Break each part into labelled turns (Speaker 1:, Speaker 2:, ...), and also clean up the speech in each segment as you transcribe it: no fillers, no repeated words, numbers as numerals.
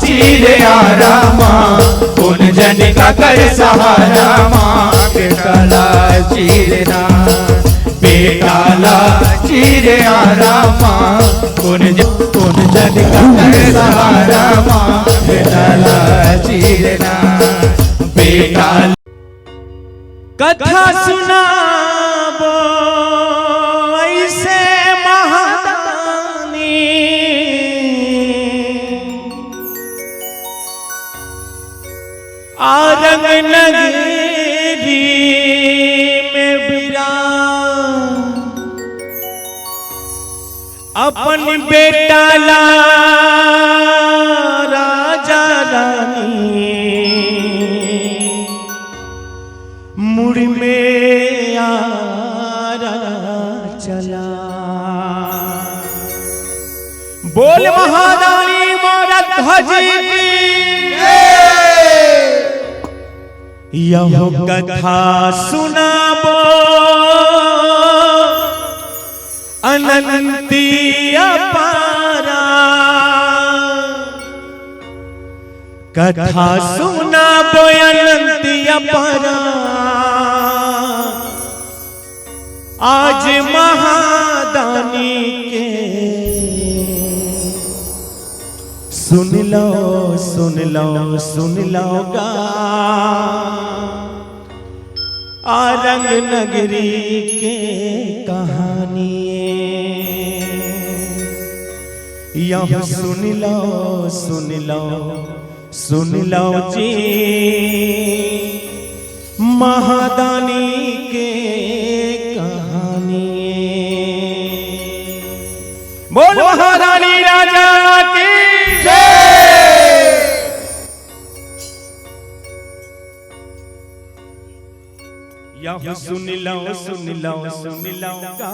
Speaker 1: चीरे आरा माँ कौन जन का कर सहारा माँ बेटा ला चीरना बेटा ला चीरे आरा माँ कौन जन का कर सहारा माँ बेटा ला चीरना बेटा।
Speaker 2: कथा सुनाबो ऐसे महादानी आरंग नगरी में बिराज अपन बेटा ला राजा रानी मुड़ में आरा चला। बोल महादानी मोरा ध्वज की यह कथा सुनाबो अनंती अपारा कथा सुनाबो अनंती अपारा आज महादानी के सुन लो सुन लो सुन लो गा आरंग नगरी के कहानी यह सुन लो सुन लो सुन लो जी महादानी के कहानी। बोल महारानी राजा की जय। यह सुन लो सुन लो सुन लो का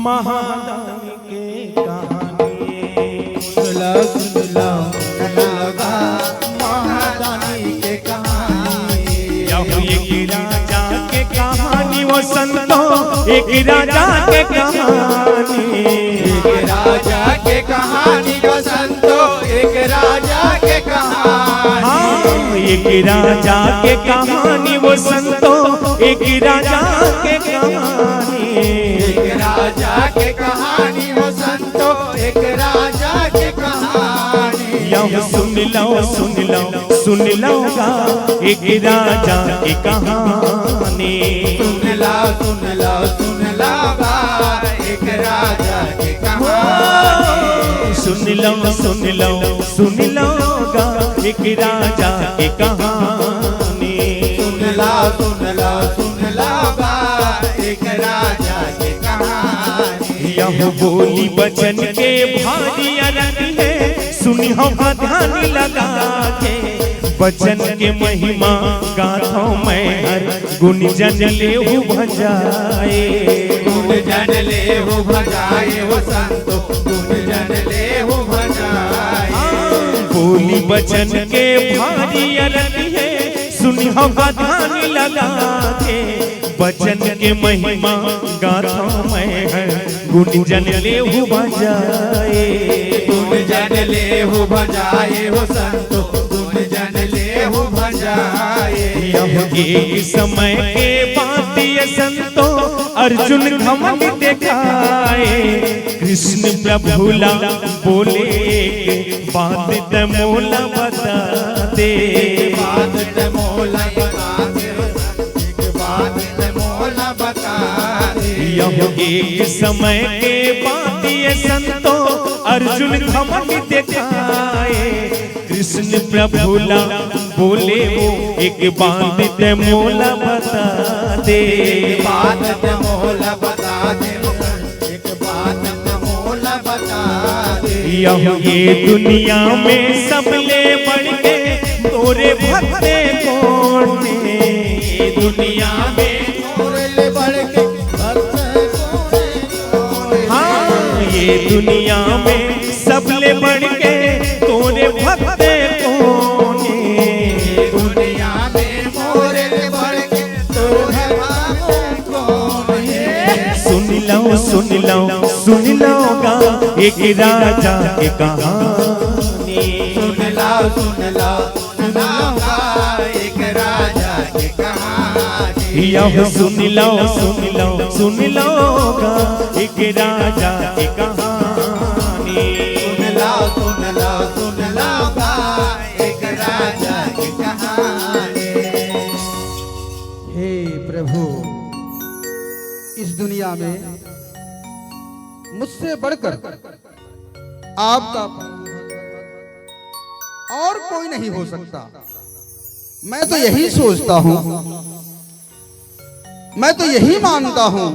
Speaker 2: महादानी के कहानी
Speaker 1: सुन लो का महादानी के कहानी।
Speaker 2: एक राजा के कहानी वो संतो एक राजा के कहानी
Speaker 1: एक राजा के कहानी वो संतो एक राजा के कहानी।
Speaker 2: एक राजा के कहानी वो संतो एक राजा के कहानी
Speaker 1: एक राजा के कहानी वो संतो एक राजा के कहानी।
Speaker 2: यह सुन लो सुन लो सुन लो गा एक राजा की कहानी।
Speaker 1: सुन लो सुन लो सुन लो गा एक राजा की कहानी।
Speaker 2: सुन लो सुन लो सुन लो गा एक राजा की कहानी।
Speaker 1: सुन लो सुन लो सुन लो गा एक राजा की कहानी।
Speaker 2: यह बोली बचन के भारी अरग है सुनी हम ध्यान लगा के बचन के महिमा गाथों में हर गुण जन ले भजाए
Speaker 1: गुण जन ले भजाए वो संतो गुण जन ले भजाए।
Speaker 2: बोली बचन के भारी अरग है सुनी हम ध्यान लगा के बचन के महिमा गाथों में हर गुण जन ले भजाए
Speaker 1: गुण जन ले भजाए वो संतो गुण जन ले भजाए।
Speaker 2: यह एक समय के बात ये संतो अर्जुन घमंड दिखाए कृष्ण प्रभुला बोले बात तमोला बता दे
Speaker 1: बात तमोला बता दे एक बात तमोला बता दे।
Speaker 2: यह एक समय के बात ये संतो अर्जुन घमंड दिखाए कृष्ण प्रभुला बोले वो एक बात तमोला बता दे
Speaker 1: बात तमोला बता दे एक बात तमोला बता दे।
Speaker 2: ये दुनिया में सबले बढ़ के तोरे भक्ते कौन ने ये दुनिया में
Speaker 1: तोरे बढ़ के भक्ते कौन है।
Speaker 2: हाँ ये दुनिया में सबले बढ़ के तोरे भक्ते कौन ने
Speaker 1: दुनिया में मोरे बढ़ के तोरे भक्ते कौन है।
Speaker 2: सुन लो सुन लो सुन लो गा एक राजा की कहानी।
Speaker 1: सुन सुन लो सुनाऊंगा एक राजा की कहानी।
Speaker 2: यह सुन लो सुन लो सुन लोगा एक राजा की कहानी।
Speaker 1: सुन लो सुन लो सुन लोगा एक राजा की कहानी।
Speaker 3: हे प्रभु, इस दुनिया में मुझसे बढ़कर आपका और कोई नहीं हो सकता। मैं तो यही सोचता हूं, मैं तो यही मानता हूं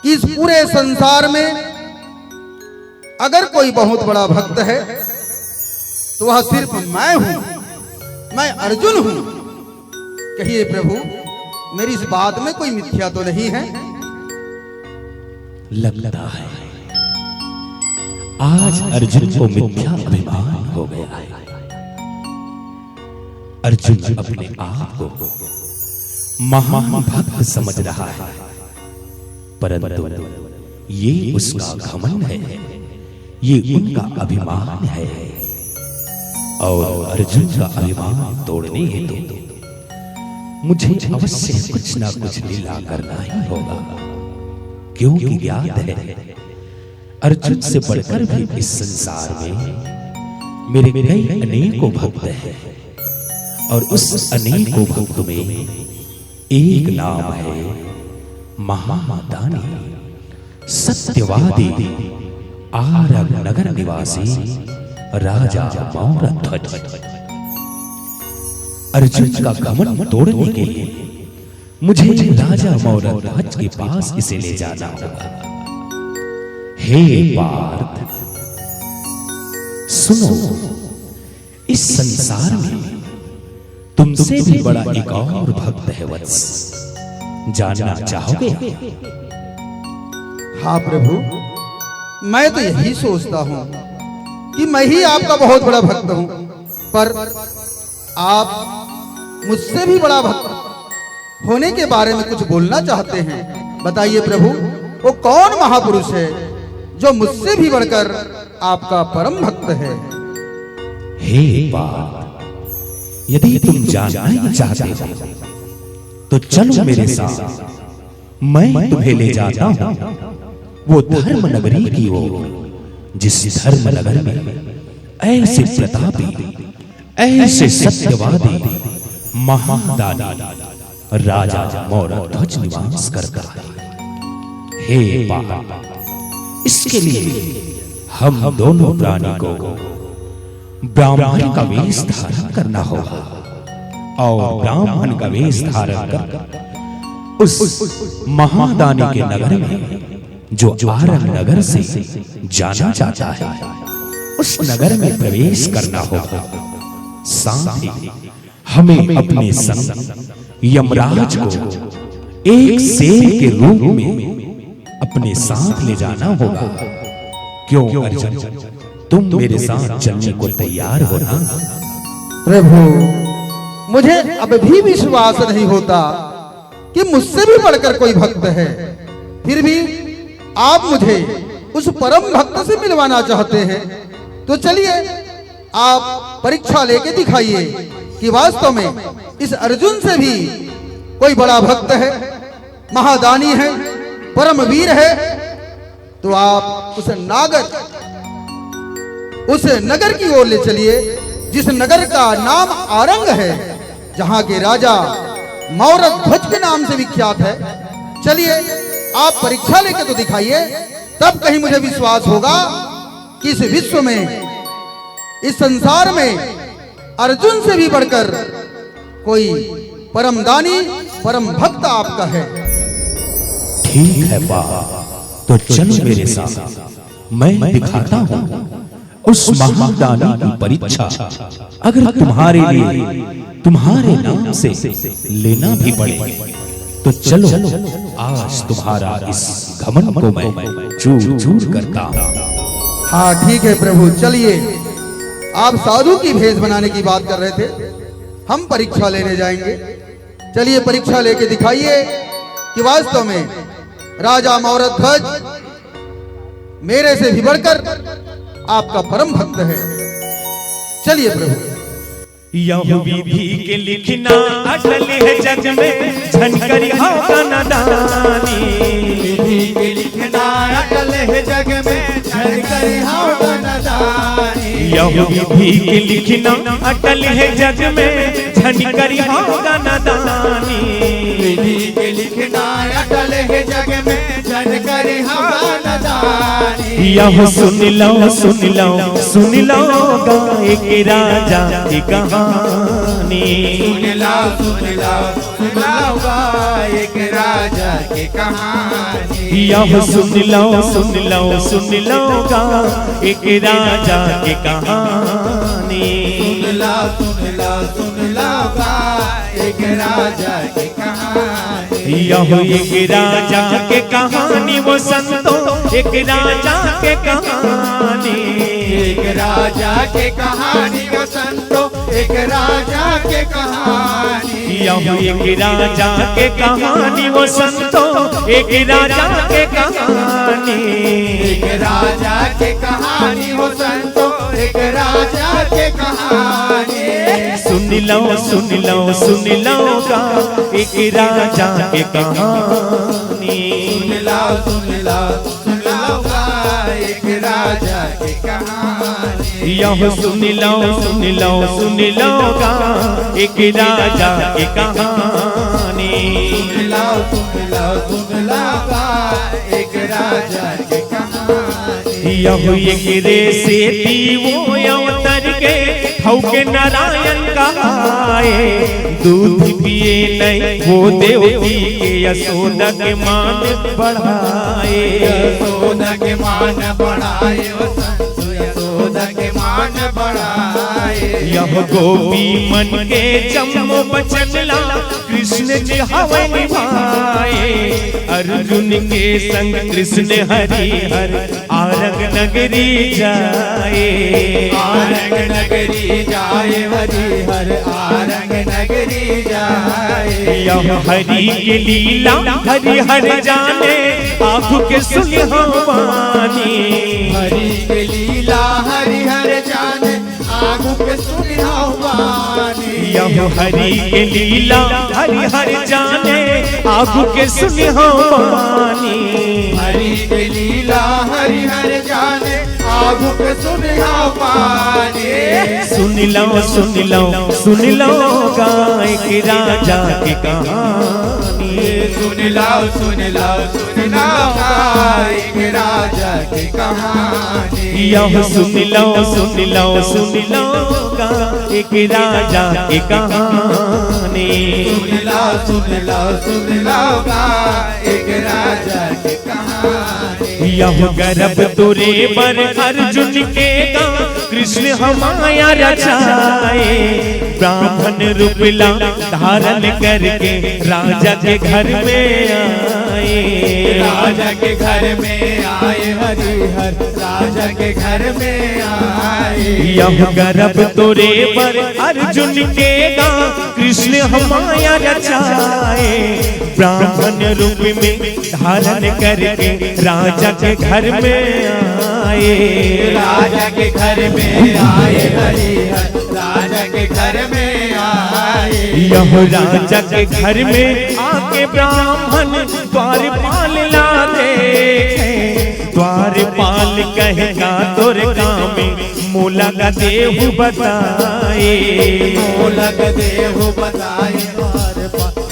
Speaker 3: कि इस पूरे संसार में अगर कोई बहुत बड़ा भक्त है तो वह सिर्फ मैं हूं, मैं अर्जुन हूं। कहिए प्रभु, मेरी इस बात में कोई मिथ्या तो नहीं है?
Speaker 2: लगता है आज अर्जुन को मिथ्या अभिमान हो गया है। अर्जुन अपने आप को महान भक्त समझ रहा है, परंतु ये उसका घमंड है, ये उनका अभिमान है। और अर्जुन का अभिमान तोड़ने हेतु मुझे अवश्य कुछ ना कुछ लीला करना ही होगा, क्योंकि ज्ञात है अर्जुन से बढ़कर भी इस संसार में मेरे कई अनेकों भक्त हैं, और उस अनेकों भक्त में एक नाम है महादानी, सत्यवादी, आरग नगर निवासी राजा मौरध्वज। अर्जुन का घमंड तोड़ने के लिए मुझे राजा मौरध्वज के पास इसे ले जाना होगा। हे पार्थ, सुनो, इस संसार में तुमसे भी बड़ा एक और भक्त है वत्स, जानना चाहोगे?
Speaker 3: हाँ प्रभु, मैं तो यही सोचता हूं कि मैं ही आपका बहुत बड़ा भक्त हूं, पर आप मुझसे भी बड़ा भक्त होने के बारे में कुछ बोलना चाहते हैं। बताइए प्रभु, वो कौन महापुरुष है जो मुझसे भी बढ़कर आपका परम भक्त है?
Speaker 2: हे पार्थ, यदि तुम जानना ही चाहते हो तो चलो मेरे साथ, मैं तुम्हें ले जाता हूं वो धर्म नगरी की ओर, जिस धर्म नगर में ऐसे प्रतापी, ऐसे सत्यवादी, महादानी राजा मौरध्वज निवास करता है। हे पार्थ, इसके लिए हम दोनों प्राणी को ब्राह्मण का वेश धारण करना होगा, और ब्राह्मण का वेश धारण कर उस महादानी के नगर में, जो आरग नगर से जाना जाता है, उस नगर में प्रवेश करना होगा। साथ ही हमें अपने संग यमराज को एक शेर के रूप में अपने साथ ले जाना होगा। क्यों अर्जुन, तुम मेरे साथ चलने को तैयार हो ना?
Speaker 3: प्रभु, मुझे अब भी विश्वास नहीं होता कि मुझसे भी बढ़कर कोई भक्त है, फिर भी आप मुझे उस परम भक्त से मिलवाना चाहते हैं। तो चलिए, आप परीक्षा लेके दिखाइए कि वास्तव में इस अर्जुन से भी कोई बड़ा भक्त है, महादानी है, परम वीर है। तो आप उस नगर की ओर ले चलिए, जिस नगर का नाम आरंग है, जहां के राजा मौरध्वज के नाम से विख्यात है। चलिए, आप परीक्षा लेके तो दिखाइए, तब कहीं मुझे विश्वास होगा कि इस विश्व में, इस संसार में अर्जुन से भी बढ़कर कोई परम दानी, परम भक्त आपका है।
Speaker 2: ठीक है बाबा, तो चलो मेरे साथ, मैं दिखाता हूं उस महादानी की परीक्षा। अगर तुम्हारे लिए तुम्हारे नाम से लेना भी पड़े तो चलो, आज तुम्हारा इस घमंड को मैं चूर चूर करता हूं।
Speaker 3: हाँ ठीक है प्रभु, चलिए। आप साधु की भेष बनाने की बात कर रहे थे, हम परीक्षा लेने जाएंगे। चलिए, परीक्षा लेके दिखाइए कि वास्तव में राजा मौरध्वज मेरे से भी बढ़कर आपका परम भक्त है। चलिए प्रभु।
Speaker 2: यह विधि के लिखना अटल है जग में, झनकरी होगा नादानी।
Speaker 1: विधि के लिखना अटल है जग में, झनकरी होगा नादानी।
Speaker 2: यह विधि के लिखना अटल है जग में, झनकरी होगा नादानी।
Speaker 1: विधि के लिखना अटल है जग में, झनकरी होगा नादानी।
Speaker 2: यह सुन लो सुन लो सुन लो गाय के राजा की कहानी।
Speaker 1: सुन लो सुन लो सुन लो गाय के राजा की कहानी।
Speaker 2: यह सुन लो सुन लो सुन लो गाय एक राजा की कहानी।
Speaker 1: सुन लो सुन लो सुन लो गाय एक राजा की कहानी।
Speaker 2: यह एक राजा के कहानी वो संतो, एक राजा के कहानी।
Speaker 1: एक राजा के कहानी वो संतो, एक राजा के कहानी।
Speaker 2: यह एक राजा के कहानी वो संतो, एक राजा के कहानी।
Speaker 1: एक राजा के कहानी वो संतो, एक राजा के कहानी।
Speaker 2: सुन लो सुन लो सुन लो गा एक राजा के कहानी।
Speaker 1: सुन लो सुन लो सुन लो गाय एक राजा की कहानी।
Speaker 2: यह सुन लो सुन लो सुन लो गा एक राजा की कहानी।
Speaker 1: सुन लो सुन लो सुन लो गाय एक राजा की कहानी।
Speaker 2: यह एक रे से दीवो अवतर के ठौके नारायण कहाए। दूध पिए नहीं वो देवती के यशोदा के मान बढ़ाए।
Speaker 1: यशोदा के मान बढ़ाए वो संतो, यशोदा के मान बढ़ाए।
Speaker 2: यह गोपी मन के जम्मो बचन ला कृष्ण जी हवै निभाए। अर्जुन के संग कृष्ण हरि हर आरग नगरी जाए।
Speaker 1: आरंग नगरी जाए हरि हर आरंग नगरी जाए।
Speaker 2: यह हरि के लीला हरि हर जाने, आँखों के सुनि वाणी।
Speaker 1: हरि के लीला हरि हर जाने, आँखों के सुनि वाणी।
Speaker 2: यह हरि के लीला हरि हर जाने, आँखों के सुनि वाणी।
Speaker 1: हरि के लीला हरि हर जाने, आँखों के सुनि वाणी।
Speaker 2: सुन लो सुन लो सुन लो गाय के राजा की कहानी।
Speaker 1: सुन लो सुन लो सुन लो गाय के राजा की कहानी।
Speaker 2: यह सुन लो सुन लो सुन लो गाय के राजा की कहानी।
Speaker 1: सुन लो सुन लो सुन लो गाय के राजा की कहानी।
Speaker 2: यह गर्भ तुरे पर अर्जुन के गा कृष्ण हमाया रचाए। ब्राह्मण रूपला धारण करके राजा के घर में आए।
Speaker 1: राजा के घर में आए हरि हर राजा के घर में आए।
Speaker 2: यह गर्भ तुरे पर अर्जुन के गा कृष्ण हमाया रचाए। ब्राह्मण रूप में धारण करके राजा के घर में आए।
Speaker 1: राजा के घर में आए हरि हर राजा के घर में आए।
Speaker 2: यह राजा के घर में आके ब्राह्मण द्वारपाल ला देखे। द्वारपाल कहेगा तोर कामी, मूला का देहु बताए।
Speaker 1: मूलक देहु बताए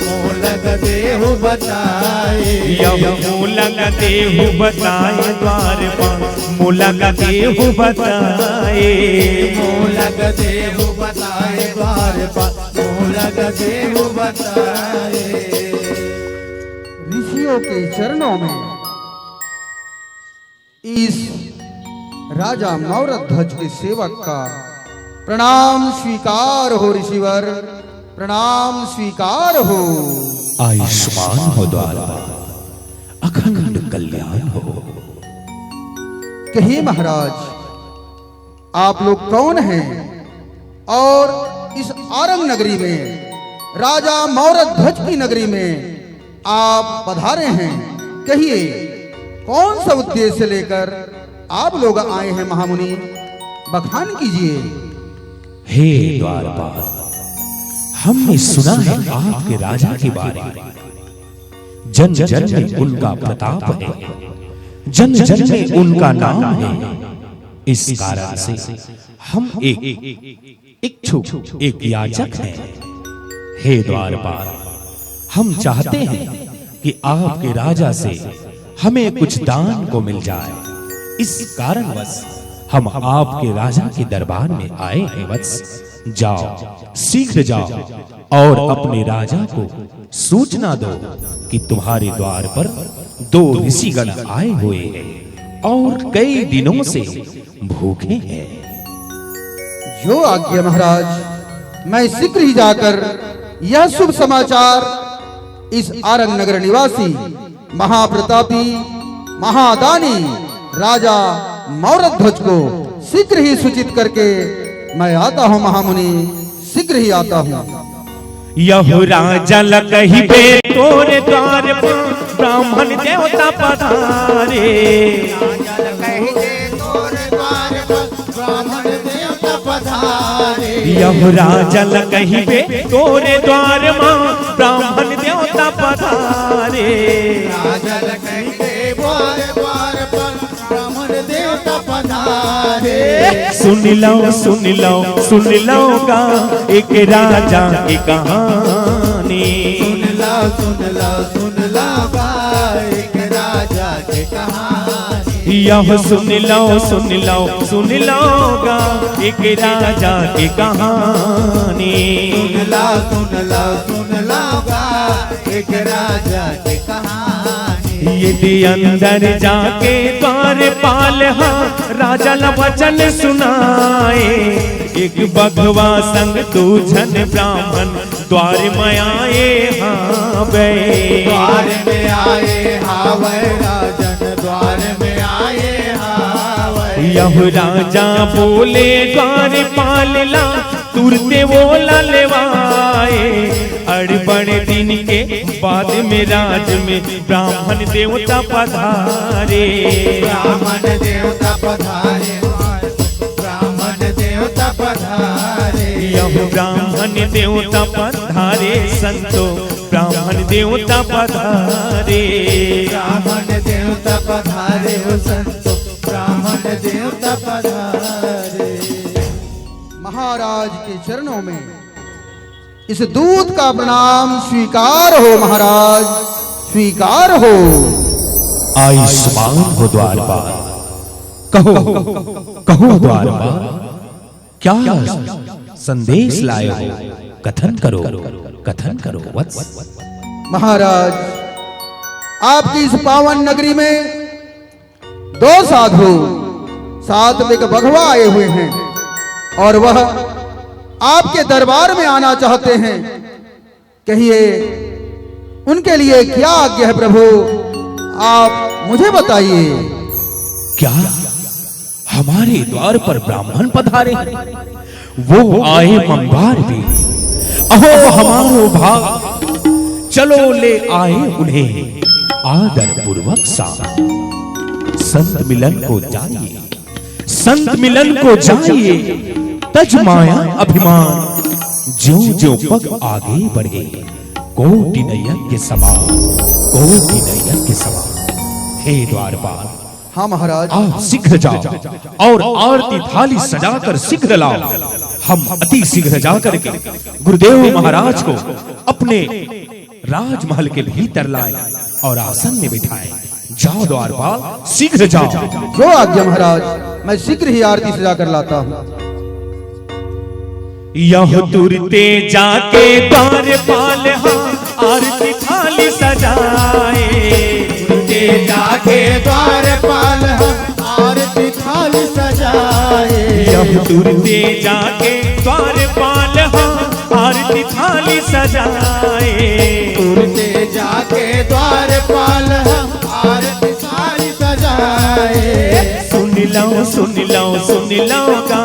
Speaker 1: मूलक देहु बताए।
Speaker 2: यह मूला का देहु बताए द्वारपाल, मूला का देहु बताए।
Speaker 1: मूलक देहु बताए द्वारपाल, मूलक देहु बताए।
Speaker 3: ऋषियों के चरणों में इस राजा मौरध्वज के सेवक का प्रणाम स्वीकार हो। ऋषिवर प्रणाम स्वीकार हो।
Speaker 4: आयुष्मान हो द्वारपाल, अखंड कल्याण हो।
Speaker 3: कहिए महाराज, आप लोग कौन हैं और इस आरंग नगरी में, राजा मौरध्वज की नगरी में आप पधारे हैं? कहिए कौन सा उद्देश्य लेकर आप लोग आए हैं महामुनि, बखान कीजिए।
Speaker 4: हे द्वारपाल, हमने सुना है आपके राजा के बारे में। जन जन में उनका प्रताप है, जन जन में उनका नाम है। इस कारण से हम एक इच्छुक, एक याचक हैं। हे द्वारपाल, हम चाहते हैं कि आपके राजा से हमें कुछ दान को मिल जाए। इस कारणवश हम आपके राजा के दरबार में आए हैं वत्स। जाओ, शीघ्र जाओ और अपने राजा को सूचना दो कि तुम्हारे द्वार पर 2 ऋषिगण आए हुए हैं और कई दिनों से भूखे हैं।
Speaker 3: जो आज्ञा महाराज, मैं शीघ्र ही जाकर यह शुभ समाचार इस आरंग नगर निवासी महाप्रतापी महादानी राजा मौरध्वज को शीघ्र ही सूचित करके मैं आता हूँ महामुनि, शीघ्र ही आता हूँ।
Speaker 2: यह राजा लकही बे तोरे द्वार पर ब्राह्मण देवता पधारे। यह राजा लकही बे तोरे द्वार मां ब्राह्मण देवता पधारे। सुन लो सुन लो सुन लो का एक राजा की कहानी।
Speaker 1: सुन लो सुन लो सुन लो एक राजा की कहानी।
Speaker 2: यह सुन लो सुन लो सुन लो गा एक राजा की कहानी।
Speaker 1: सुन लो सुन लो सुन लो एक राजा की कहानी।
Speaker 2: यदि अंदर जाके द्वारपाल हाँ राजा ला वचन सुनाए। एक बघवा संग 2 जन ब्राह्मण द्वार में आए हाँ वे।
Speaker 1: द्वार में आए हाँ वे राजन, द्वार में आए हाँ वे।
Speaker 2: यह राजा बोले द्वारपाल ला तुरते वो ललवाए। अड़बड़ दिन के बाद में राज में ब्राह्मण देवता पधारे।
Speaker 1: ब्राह्मण देवता पधारे, ब्राह्मण देवता पधारे।
Speaker 2: यह ब्राह्मण देवता पधारे संतो, ब्राह्मण देवता पधारे।
Speaker 1: ब्राह्मण देवता पधारे हो संतो, ब्राह्मण देवता पधारे।
Speaker 3: महाराज के चरणों में इस दूत का प्रणाम स्वीकार हो महाराज, स्वीकार हो।
Speaker 4: आयुष्मान हो द्वारपाल, कहो कहो द्वारपाल, क्या संदेश लाए हो? कथन करो, कथन करो वत्स।
Speaker 3: महाराज, आपकी इस पावन नगरी में 2 साधु साथ में एक बघवा आए हुए हैं और वह आपके दरबार में आना चाहते हैं। कहिए उनके लिए क्या आज्ञा है प्रभु, आप मुझे बताइए।
Speaker 4: क्या हमारे द्वार पर ब्राह्मण पधारे? वो आए मंगवार भी, अहो हमारो भाग, चलो ले आए उन्हें आदर पूर्वक साथ। संत मिलन को जाइए, संत मिलन को जाइए, तज माया अभिमान, ज्यों ज्यों पग आगे बढ़े, कोटि यज्ञ समान, कोटि यज्ञ समान। हे द्वारपाल,
Speaker 3: हाँ महाराज,
Speaker 4: आप शीघ्र जाओ और आरती थाली सजाकर शीघ्र लाओ। हम अति शीघ्र जाकर के गुरुदेव महाराज को अपने राजमहल के भीतर लाएं और आसन में बिठाएं। जाओ द्वारपाल, शीघ्र जाओ।
Speaker 3: जो आज्ञा महाराज, मैं शीघ्र ही आरती सजाकर लाता हूँ।
Speaker 2: यह तुरते जाके द्वारपाल हाँ आरती थाली सजाए।
Speaker 1: तुरते जाके द्वारपाल आरती थाली सजाए।
Speaker 2: यह तुरते जाके द्वारपाल हाँ आरती थाली सजाए।
Speaker 1: तुरते जाके द्वारपाल आरती थाली सजाए।
Speaker 2: सुन लो सुन लो सुन लो का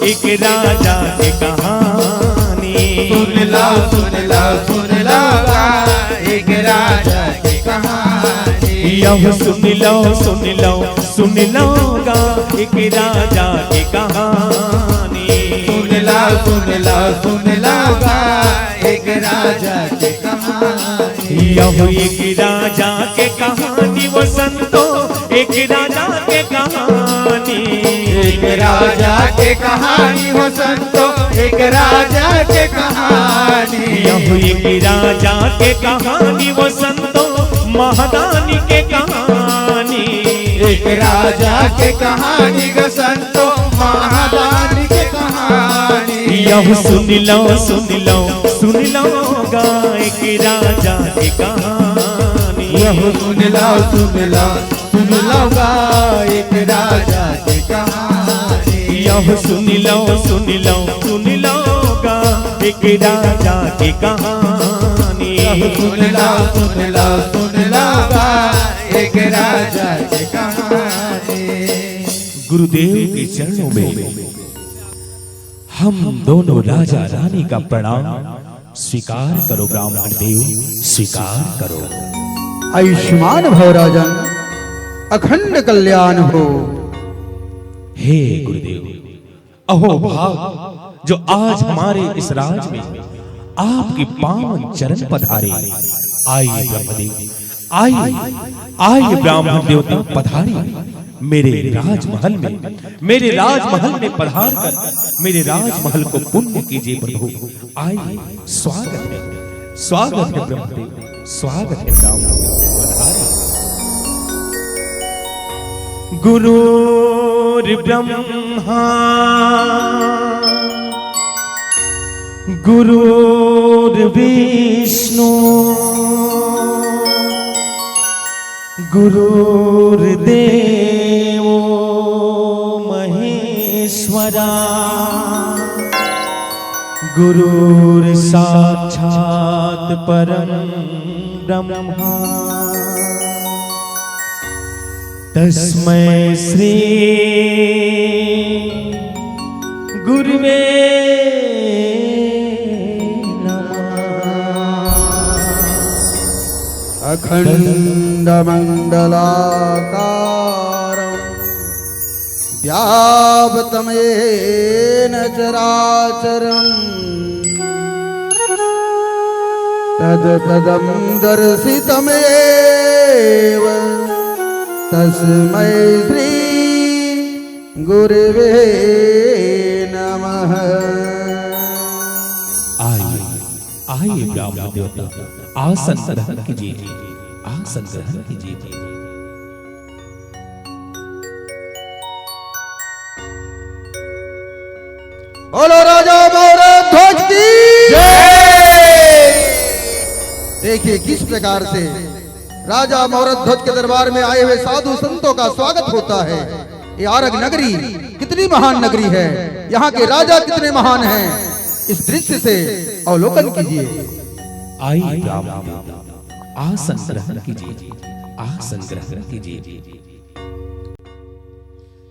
Speaker 2: एक राजा की कहानी।
Speaker 1: सुन लो सुन लो सुन लो एक राजा की कहानी।
Speaker 2: यह सुन लो सुन लो सुन लो गा एक राजा की कहानी।
Speaker 1: सुन लो सुन लो एक राजा की कहानी।
Speaker 2: यह एक राजा के कहानी वो संतो, एक राजा के कहानी,
Speaker 1: एक राजा के कहानी हो संतो, एक राजा के कहानी।
Speaker 2: यह एक राजा के कहानी वो संतो, महादानी के कहानी,
Speaker 1: एक राजा के कहानी गो संतो, महादानी के कहानी।
Speaker 2: यह सुन लो गा एक राजा की कहानी।
Speaker 1: यह सुन लो गा एक राजा की कहानी।
Speaker 2: यह सुन लो गा एक राजा की कहानी।
Speaker 1: यह सुन लो गा एक राजा की कहानी।
Speaker 4: गुरुदेव के चरणों में हम दोनों राजा रानी का प्रणाम स्वीकार करो। ब्राह्मण देव स्वीकार करो।
Speaker 3: आयुष्मान भव राजन, अखंड कल्याण हो।
Speaker 4: हे गुरुदेव, अहो भाग जो आज हमारे इस राज में आपके पावन चरण पधारे। आइए ब्रह्मदेव, आइए ब्राह्मण देवता पधारिए मेरे राजमहल में पधार कर मेरे राजमहल को पुण्य कीजिए प्रभु। आइए, स्वागत है ब्रह्मदेव, स्वागत है ब्राह्मण पधारिए।
Speaker 2: गुरुर्ब्रह्मा गुरुर्विष्णु गुरुर्देवो महेश्वरा गुरुर्साक्षात् परं ब्रह्मा तस्मै श्री गुरुवे
Speaker 3: अखंड मंडलाकारं व्याप्तं येन चराचरं तदपदं दर्शितमेव तस्मै श्री गुरुवे नमः।
Speaker 4: आइए ब्राह्मण देवता आसन ग्रहण कीजिए, आसन ग्रहण कीजिए।
Speaker 3: बोलो राजा महाराज ध्वज की जय। देखिए किस प्रकार से राजा महाराज ध्वज के दरबार में आए हुए साधु संतों का स्वागत होता है। ये आरग नगरी कितनी महान नगरी है, यहाँ के राजा कितने महान हैं, इस दृश्य से अवलोकन कीजिए।
Speaker 4: आइए ब्राह्मण देवता आसन ग्रहण कीजिए, आसन ग्रहण कीजिए।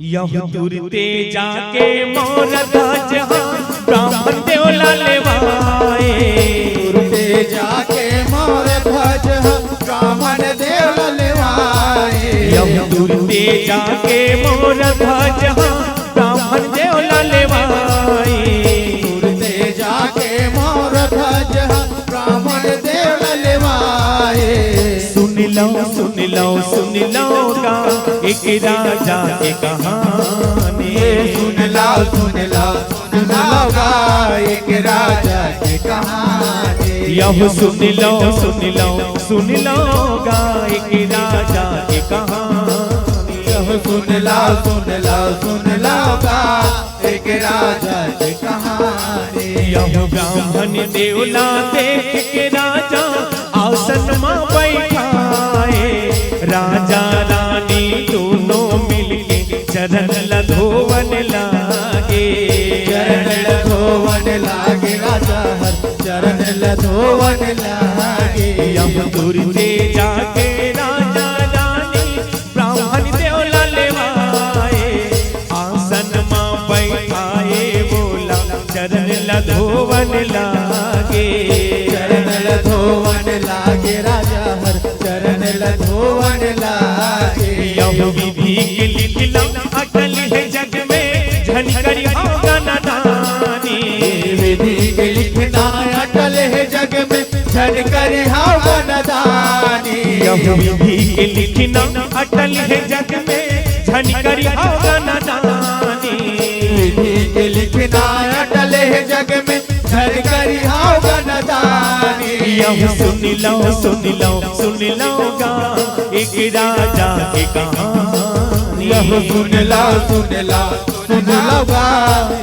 Speaker 2: यह तुरते जाके मोर ध्वज ब्राह्मण देवला लेवाए।
Speaker 1: तुरते जाके मोर ध्वज ब्राह्मण देवला लेवाए।
Speaker 2: यह तुरते जाके मोर ध्वज ब्राह्मण देवला लेवाए।
Speaker 1: तुरते जाके मोर ध्वज ब्राह्मण देवला लेवाए।
Speaker 2: सुन लो का एक राजा की कहानी।
Speaker 1: सुन लो गा एक राजा की कहानी।
Speaker 2: यह सुन लो गा एक राजा की कहानी।
Speaker 1: यह सुन लो गा एक राजा की कहानी।
Speaker 2: यह ब्राह्मण देवला देख के राजा आसन में बैठाए। राजा रानी दोनों मिलके चरण लधोवन लागे।
Speaker 1: चरण लधोवन लागे राजा हर चरण लधोवन लागे।
Speaker 2: यह तुरते जाके राजा रानी ब्राह्मण देवला लेवाए। आसन में बैठाए बोला चरण लधोवन लागे।
Speaker 1: चरण लधोवन लागे राजा हर चरण लधोवन लागे।
Speaker 2: यह विधि के लिखना अटल है जग में झनकरी होगा नानी।
Speaker 1: विधि के लिखना अटल है जग में, झन कर नदानी।
Speaker 2: यह विधि के लिखना अटल है जग में, झन कर नदानी।
Speaker 1: विधि के लिखना अटल है जग में, झन कर नदानी।
Speaker 2: यह सुन लो सुन लो सुन लो गा एक राजा की कहानी।
Speaker 1: यह सुन लो सुन लो सुन लो गा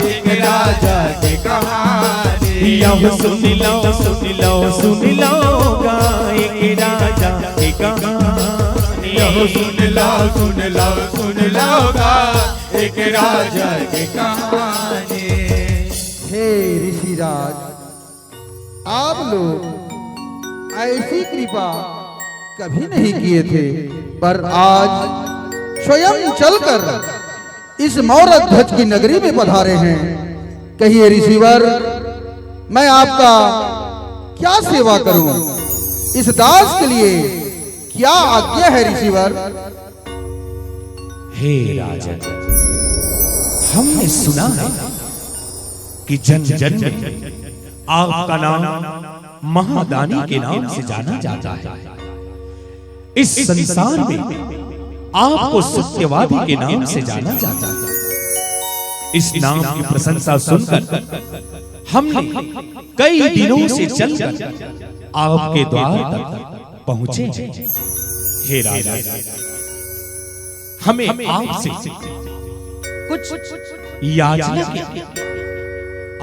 Speaker 1: एक राजा की कहानी।
Speaker 2: यह सुन लो सुन लो सुन लो गा एक राजा की कहानी।
Speaker 1: यह सुन लो सुन लो सुन लो गा एक राजा की कहानी।
Speaker 3: हे ऋषिराज, आप लोग ऐसी कृपा कभी नहीं किए थे, पर आज स्वयं चलकर इस मौर्य ध्वज की नगरी में पधारे हैं। कहिए ऋषिवर, मैं आपका क्या सेवा करूं? इस दास के लिए क्या आज्ञा है ऋषिवर?
Speaker 4: हे राजन, हमने सुना है कि जन जन में आपका नाम महादानी के नाम से जाना जाता है। इस संसार में आपको सत्यवादी के नाम से जाना जाता है। इस नाम की प्रशंसा सुनकर हमने कई दिनों से चलकर आपके द्वार तक पहुंचे हैं। हे राजा, हमें आपसे कुछ याचना की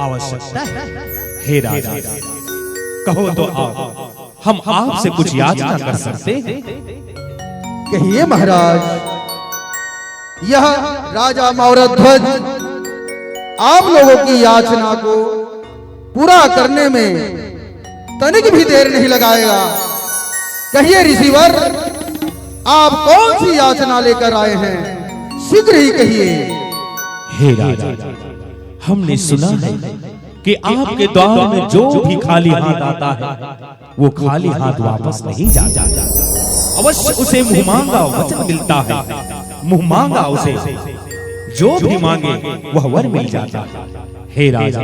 Speaker 4: आवश्यकता है। हे राजा, कहो तो आप, हम आपसे कुछ याचना कर सकते हैं।
Speaker 3: कहिए महाराज। यह राजा मौर्य ध्वज आप लोगों की याचना को पूरा करने में तनिक भी देर नहीं लगाएगा। कहिए ऋषिवर, आप कौन सी याचना लेकर आए हैं? शीघ्र ही कहिए।
Speaker 4: हे राजा, हमने सुना है कि आपके द्वार में जो भी खाली हाथ आता है वो खाली हाथ वापस नहीं जाता। अवश्य उसे मुंह मांगा वचन मिलता है। मुंह मांगा उसे जो भी मांगे वह वर मिल जाता है। हे राजा,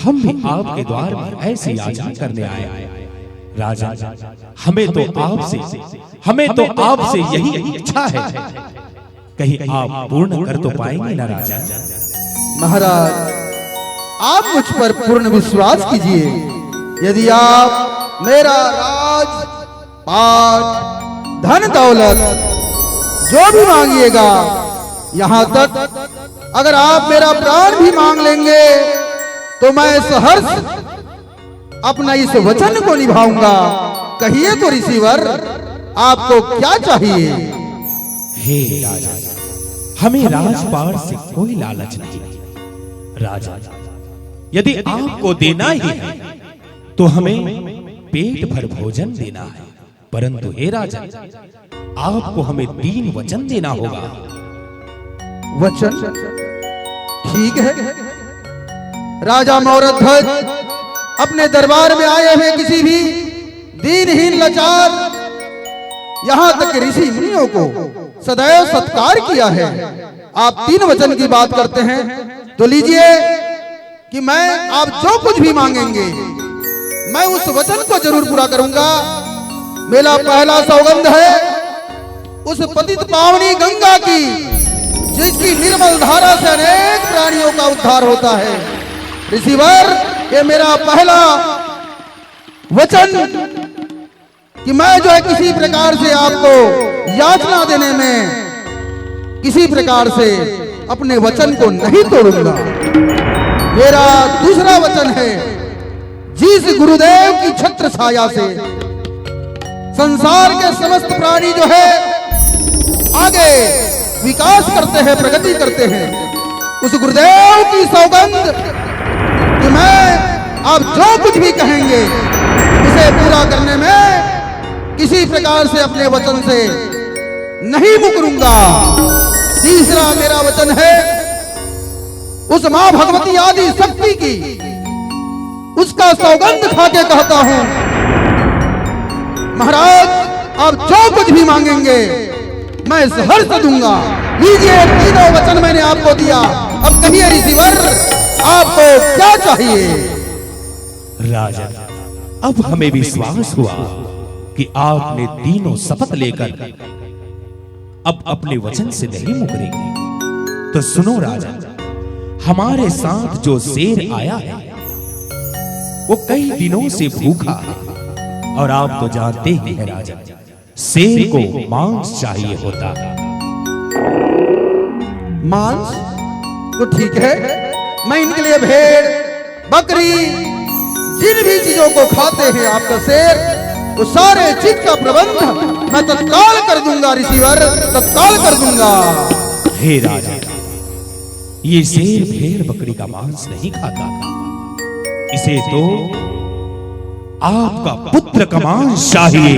Speaker 4: हम भी आपके द्वार में ऐसी याचना करने आए। राजा, हमें तो आपसे यही इच्छा है। कहीं आप पूर्ण कर तो पाएंगे ना राजा?
Speaker 3: महाराज, आप मुझ पर पूर्ण विश्वास कीजिए। यदि आप मेरा राज, पाट, धन दौलत जो भी मांगिएगा, यहाँ तक अगर आप मेरा प्राण भी मांग लेंगे तो मैं सहर्ष अपना इस वचन को निभाऊंगा। कहिए तो ऋषिवर, आपको क्या चाहिए?
Speaker 4: हे राजा, हमें राजपाट से कोई लालच नहीं। राजा, यदि आपको देना ही है तो हमें पेट भर भोजन देना है, परंतु हे राजा, आपको हमें 3 वचन देना होगा।
Speaker 3: वचन? ठीक है। राजा मौर्य ध्वज अपने दरबार में आए हुए किसी भी दीनहीन लाचार, यहाँ तक ऋषि मुनियों को सदैव सत्कार किया है। आप 3 वचन की बात करते हैं तो लीजिए कि मैं आप जो कुछ भी मांगेंगे मैं उस वचन को जरूर पूरा करूंगा। मेरा पहला सौगंध है उस पतित पावनी गंगा की, जिसकी निर्मल धारा से अनेक प्राणियों का उद्धार होता है। ऋषिवर, ये मेरा पहला वचन कि मैं जो है किसी प्रकार से आपको याचना देने में किसी प्रकार से अपने वचन को नहीं तोड़ूंगा। मेरा दूसरा वचन है, जिस गुरुदेव की छत्र छाया से संसार के समस्त प्राणी जो है आगे विकास करते हैं, प्रगति करते हैं, उस गुरुदेव की सौगंध कि मैं आप जो कुछ भी कहेंगे उसे पूरा करने में किसी प्रकार से अपने वचन से नहीं मुकरूंगा। तीसरा मेरा वचन है उस मां भगवती आदि शक्ति की, उसका सौगंध खा के कहता हूं, महाराज आप जो कुछ भी मांगेंगे मैं सहर्ष दूंगा। लीजिए, तीनों वचन मैंने आपको दिया। अब कहिए ऋषिवर, आपको क्या चाहिए?
Speaker 4: राजन, अब हमें विश्वास हुआ कि आपने तीनों शपथ लेकर अब अपने वचन से नहीं मुकरेंगे। तो सुनो राजन, हमारे साथ जो शेर आया है वो कई दिनों से भूखा है, और आप तो जानते ही हैं राजन, शेर को मांस चाहिए होता है।
Speaker 3: मांस तो ठीक है, मैं इनके लिए भेड़, बकरी, जिन भी चीजों को खाते हैं आपका शेर, वो सारे चीज का प्रबंध मैं तत्काल कर दूंगा रिसीवर, तत्काल कर दूंगा।
Speaker 4: हे राजा, ये शेर भेड़ बकरी का मांस नहीं खाता, इसे तो आपका पुत्र का मांस चाहिए।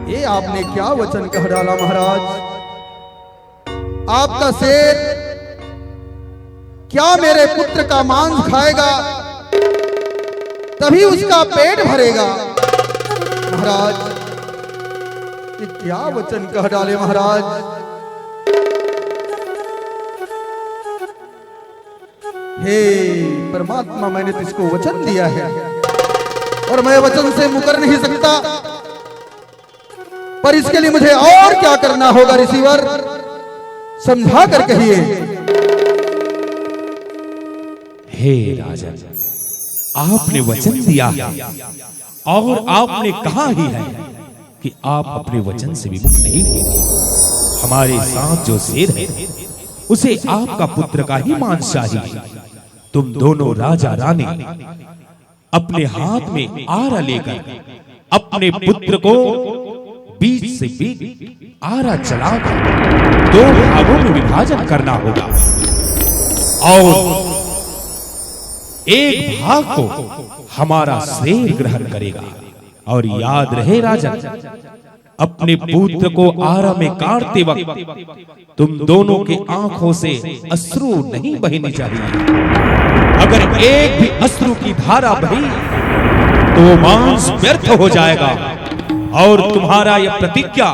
Speaker 3: ये आपने क्या वचन कह डाला महाराज? आपका शेर क्या मेरे पुत्र का मांस खाएगा तभी उसका पेट भरेगा? महाराज, ये क्या वचन कह डाले महाराज? हे परमात्मा, मैंने तो इसको वचन दिया है और मैं वचन से मुकर नहीं सकता, पर इसके लिए मुझे और क्या करना होगा रिसीवर? समझा कर कहिए।
Speaker 4: हे राजा, आपने वचन दिया है और आपने कहा ही है कि आप अपने वचन से विमुख नहीं होंगे। हमारे साथ जो शेर है उसे आपका पुत्र का ही मांस चाहिए। तुम दोनों राजा रानी अपने हाथ में आरा लेकर अपने पुत्र को बीच से बीच आरा चलाकर 2 भागों में विभाजन करना होगा और एक भाग को हमारा शेर ग्रहण करेगा। और याद रहे राजन, अपने पुत्र को आरा में काटते वक्त तुम दोनों के आंखों से अश्रु नहीं बहने चाहिए। अगर एक भी अश्रु की धारा बही तो मांस व्यर्थ हो जाएगा और तुम्हारा यह प्रतिज्ञा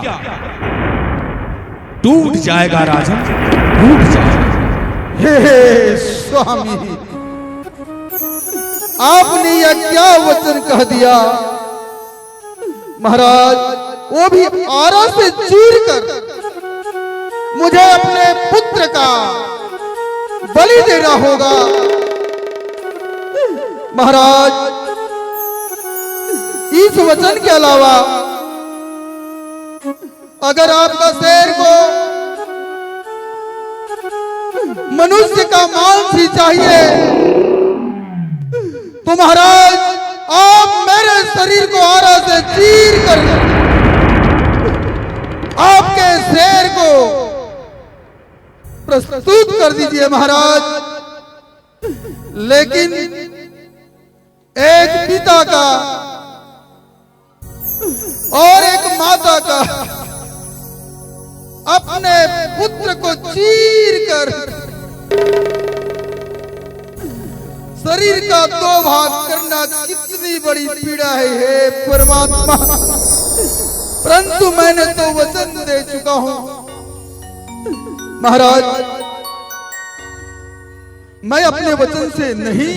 Speaker 4: टूट जाएगा राजन, टूट जाएगा।
Speaker 3: हे स्वामी, आपने यह क्या वचन कह दिया महाराज? वो भी आरा से चीर कर मुझे अपने पुत्र का बलि देना होगा। महाराज, इस वचन के अलावा अगर आपका शेर को मनुष्य का मांस ही चाहिए तो महाराज आप मेरे शरीर को आरा से चीर कर आपके शेर को प्रस्तुत कर दीजिए महाराज। लेकिन एक पिता का और एक माता का अपने पुत्र को चीर कर शरीर का 2 भाग करना कितनी बड़ी पीड़ा है हे परमात्मा। परंतु मैंने तो वचन दे चुका हूं महाराज, मैं अपने वचन से नहीं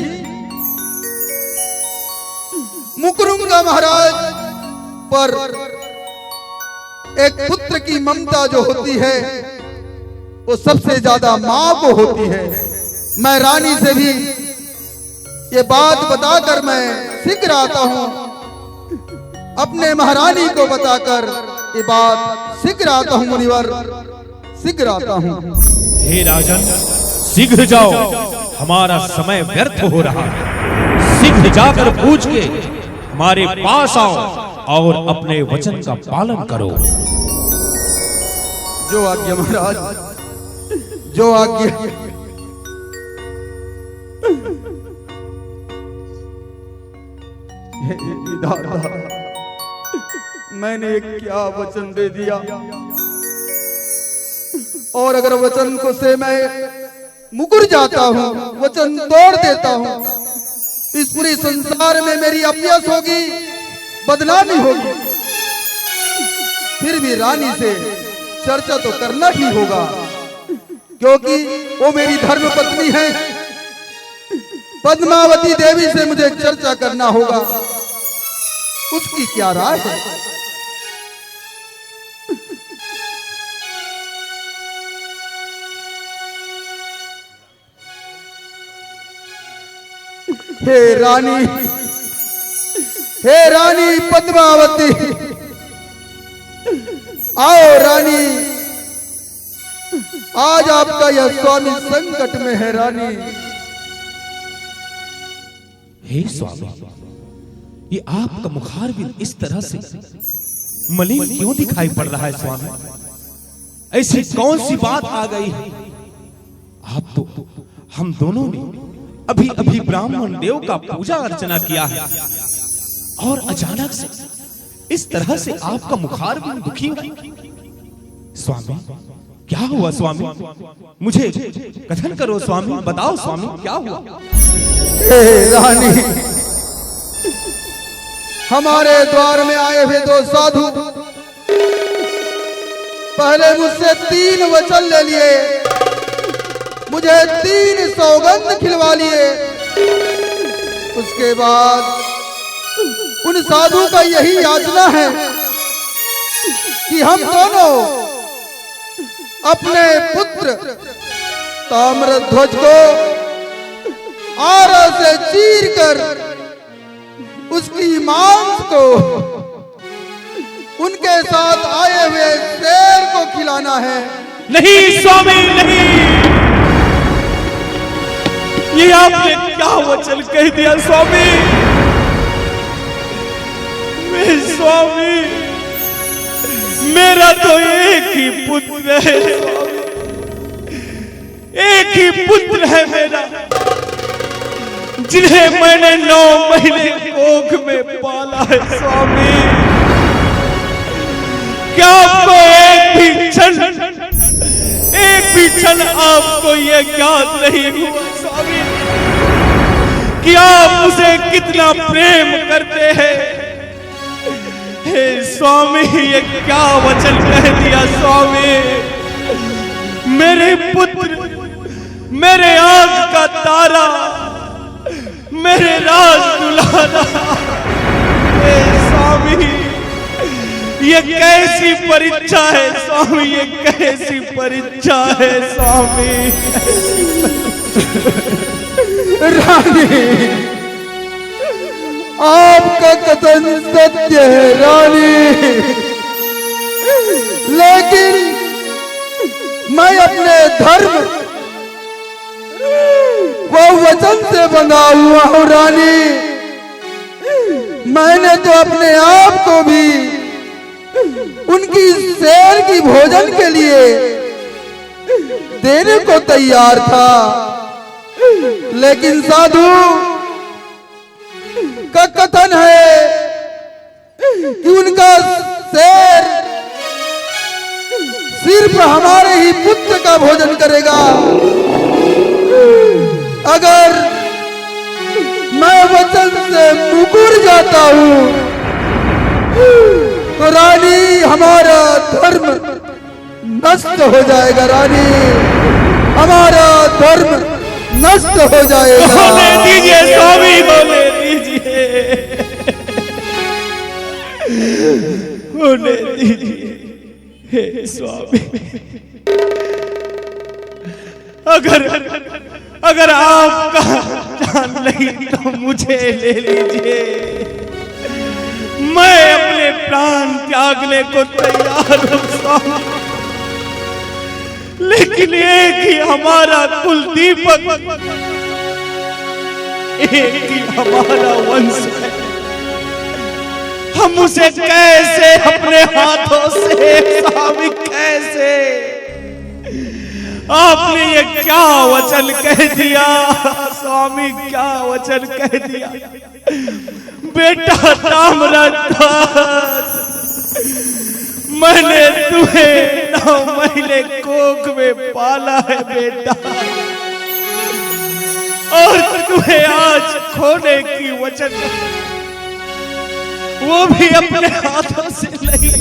Speaker 3: मुकरूंगा महाराज। पर एक पुत्र की ममता जो होती है वो सबसे ज्यादा मां को होती है। मैं रानी से भी ये बात बताकर मैं सीख आता हूं, अपने महारानी को बताकर ये बात सीख आता हूं मुनिवर, सीख आता हूं।
Speaker 4: हे राजन, शीघ्र जाओ, हमारा समय व्यर्थ हो रहा है। शीघ्र जाकर पूछ के हमारे पास आओ और अपने वचन का पालन करो।
Speaker 3: जो आज्ञा महाराज, जो आज्ञा। दादा, मैंने क्या वचन दे दिया, और अगर वचन को से मैं मुकर जाता हूँ, वचन तोड़ देता हूँ, इस पूरे संसार में मेरी अपयश होगी, बदनामी होगी। फिर भी रानी से चर्चा तो करना ही होगा। क्योंकि वो मेरी धर्म पत्नी है। पद्मावती देवी से मुझे चर्चा करना होगा, उसकी क्या राय है। हे रानी पद्मावती, आओ रानी, आज आपका यह स्वामी संकट में है। रानी,
Speaker 4: हे स्वामी, ये आपका मुखारबिंद इस तरह से मलिन क्यों दिखाई पड़ रहा है स्वामी? ऐसी कौन सी बात आ गई है? आप तो हम दोनों ने अभी अभी ब्राह्मण देव का पूजा अर्चना किया है और अचानक से इस तरह से आपका मुखारबिंद दुखी है। स्वामी, क्या हुआ स्वामी? मुझे कथन करो स्वामी, बताओ स्वामी, क्या हुआ?
Speaker 3: रानी, हमारे द्वार में आए हुए दो साधु पहले मुझसे 3 वचन ले लिए, मुझे 3 सौगंध खिलवा लिए। उसके बाद उन साधु का यही याचना है कि हम दोनों अपने पुत्र ताम्रध्वज को आरा से चीर कर उसकी मांस को उनके साथ आए हुए शेर को खिलाना है।
Speaker 2: नहीं स्वामी, नहीं, ये आपने क्या वचन कह दिया स्वामी? स्वामी, मेरा तो एक ही पुत्र है स्वामी, एक ही पुत्र है मेरा, जिन्हें मैंने 9 महीने कोख में पाला है स्वामी। क्या आपको एक भी क्षण आपको ये ज्ञात नहीं हुआ स्वामी कि आप उसे कितना प्रेम करते हैं? हे स्वामी, ये क्या वचन कह दिया स्वामी? मेरे पुत्र, मेरे आंख का तारा, मेरे राज दुलारा, हे स्वामी, ये कैसी परीक्षा है स्वामी? ये कैसी परीक्षा है स्वामी?
Speaker 3: रानी, आपका कथन सत्य है रानी, लेकिन मैं अपने धर्म वो वचन से बंधा हुआ हूँ रानी। मैंने तो अपने आप को भी उनकी शेर की भोजन के लिए देने को तैयार था, लेकिन साधु का कथन है कि उनका शेर सिर्फ हमारे ही पुत्र का भोजन करेगा। अगर मैं वचन से मुकर जाता हूँ तो रानी, हमारा धर्म नष्ट हो जाएगा। रानी, हमारा धर्म नष्ट हो जाएगा।
Speaker 2: होने दीजिए स्वामी, होने दीजिए, होने दीजिए। हे स्वामी, अगर आपका जान नहीं तो मुझे ले लीजिए, मैं अपने प्राण त्यागने को तैयार हूं स्वामी, लेकिन एक ही हमारा कुल दीपक, एक ही हमारा वंश है, हम उसे कैसे अपने हाथों से स्वामी, कैसे? आपने ये क्या वचन कह दिया स्वामी? क्या वचन कह दिया? बेटा ताम्रध्वज, मैंने तुम्हें 9 महीने कोख में पाला है बेटा, और तुम्हें आज खोने की वचन, वो भी अपने हाथों से नहीं।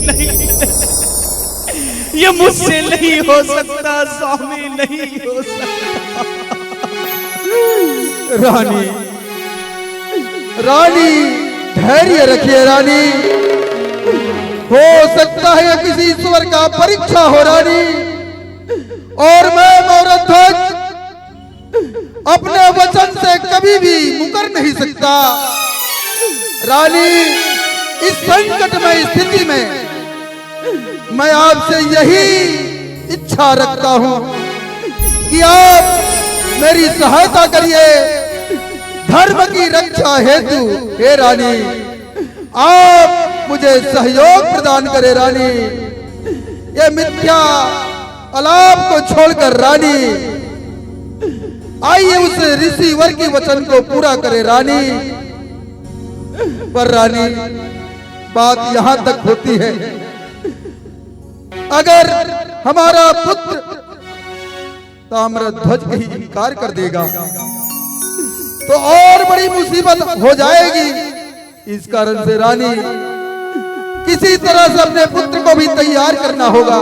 Speaker 2: ये मुझसे नहीं हो सकता स्वामी, नहीं हो सकता।
Speaker 3: रानी, रानी धैर्य रखिए रानी, हो सकता है किसी ईश्वर का परीक्षा हो रानी, और मैं मौरध्वज अपने वचन से कभी भी मुकर नहीं सकता। रानी, इस संकटमय स्थिति में मैं आपसे यही इच्छा रखता हूं कि आप मेरी सहायता करिए धर्म की रक्षा हेतु। हे रानी, आप मुझे सहयोग प्रदान करें रानी, ये मिथ्या अलाप को छोड़कर रानी आइए उस ऋषि वर की वचन को पूरा करें रानी। पर रानी, बात यहां तक होती है, अगर हमारा पुत्र ताम्रध्वज कहीं इनकार कर देगा तो और बड़ी मुसीबत हो जाएगी। इस कारण से रानी, किसी तरह से अपने पुत्र को भी तैयार करना होगा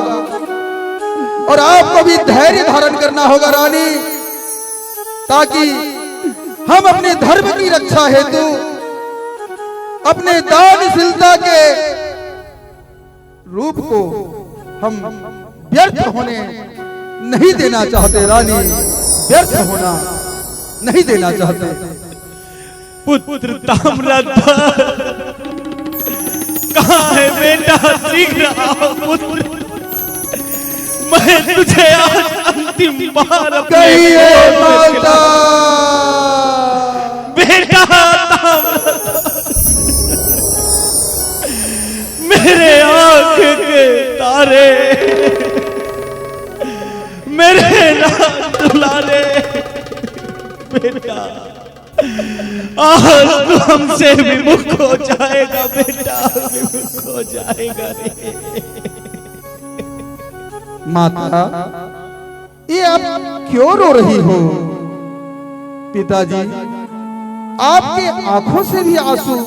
Speaker 3: और आपको भी धैर्य धारण करना होगा रानी, ताकि हम अपने धर्म की रक्षा हेतु अपने दानशीलता के रूप को हम व्यर्थ होने नहीं देना चाहते रानी, व्यर्थ होना नहीं देना चाहते।
Speaker 2: पुत्र ताम्रध्वज कहाँ है बेटा, शीघ्र आओ पुत्र, मैं तुझे आज अंतिम बार
Speaker 3: कहिए माता।
Speaker 2: बेटा ताम्रध्वज, मेरे आंख के तारे, मेरे नाम दुलारे, बेटा आज तू हमसे विमुख हो जाएगा, बेटा विमुख हो जाएगा रे।
Speaker 3: माता, ये आप क्यों रो रही हो? पिताजी, आपके आंखों से भी आंसू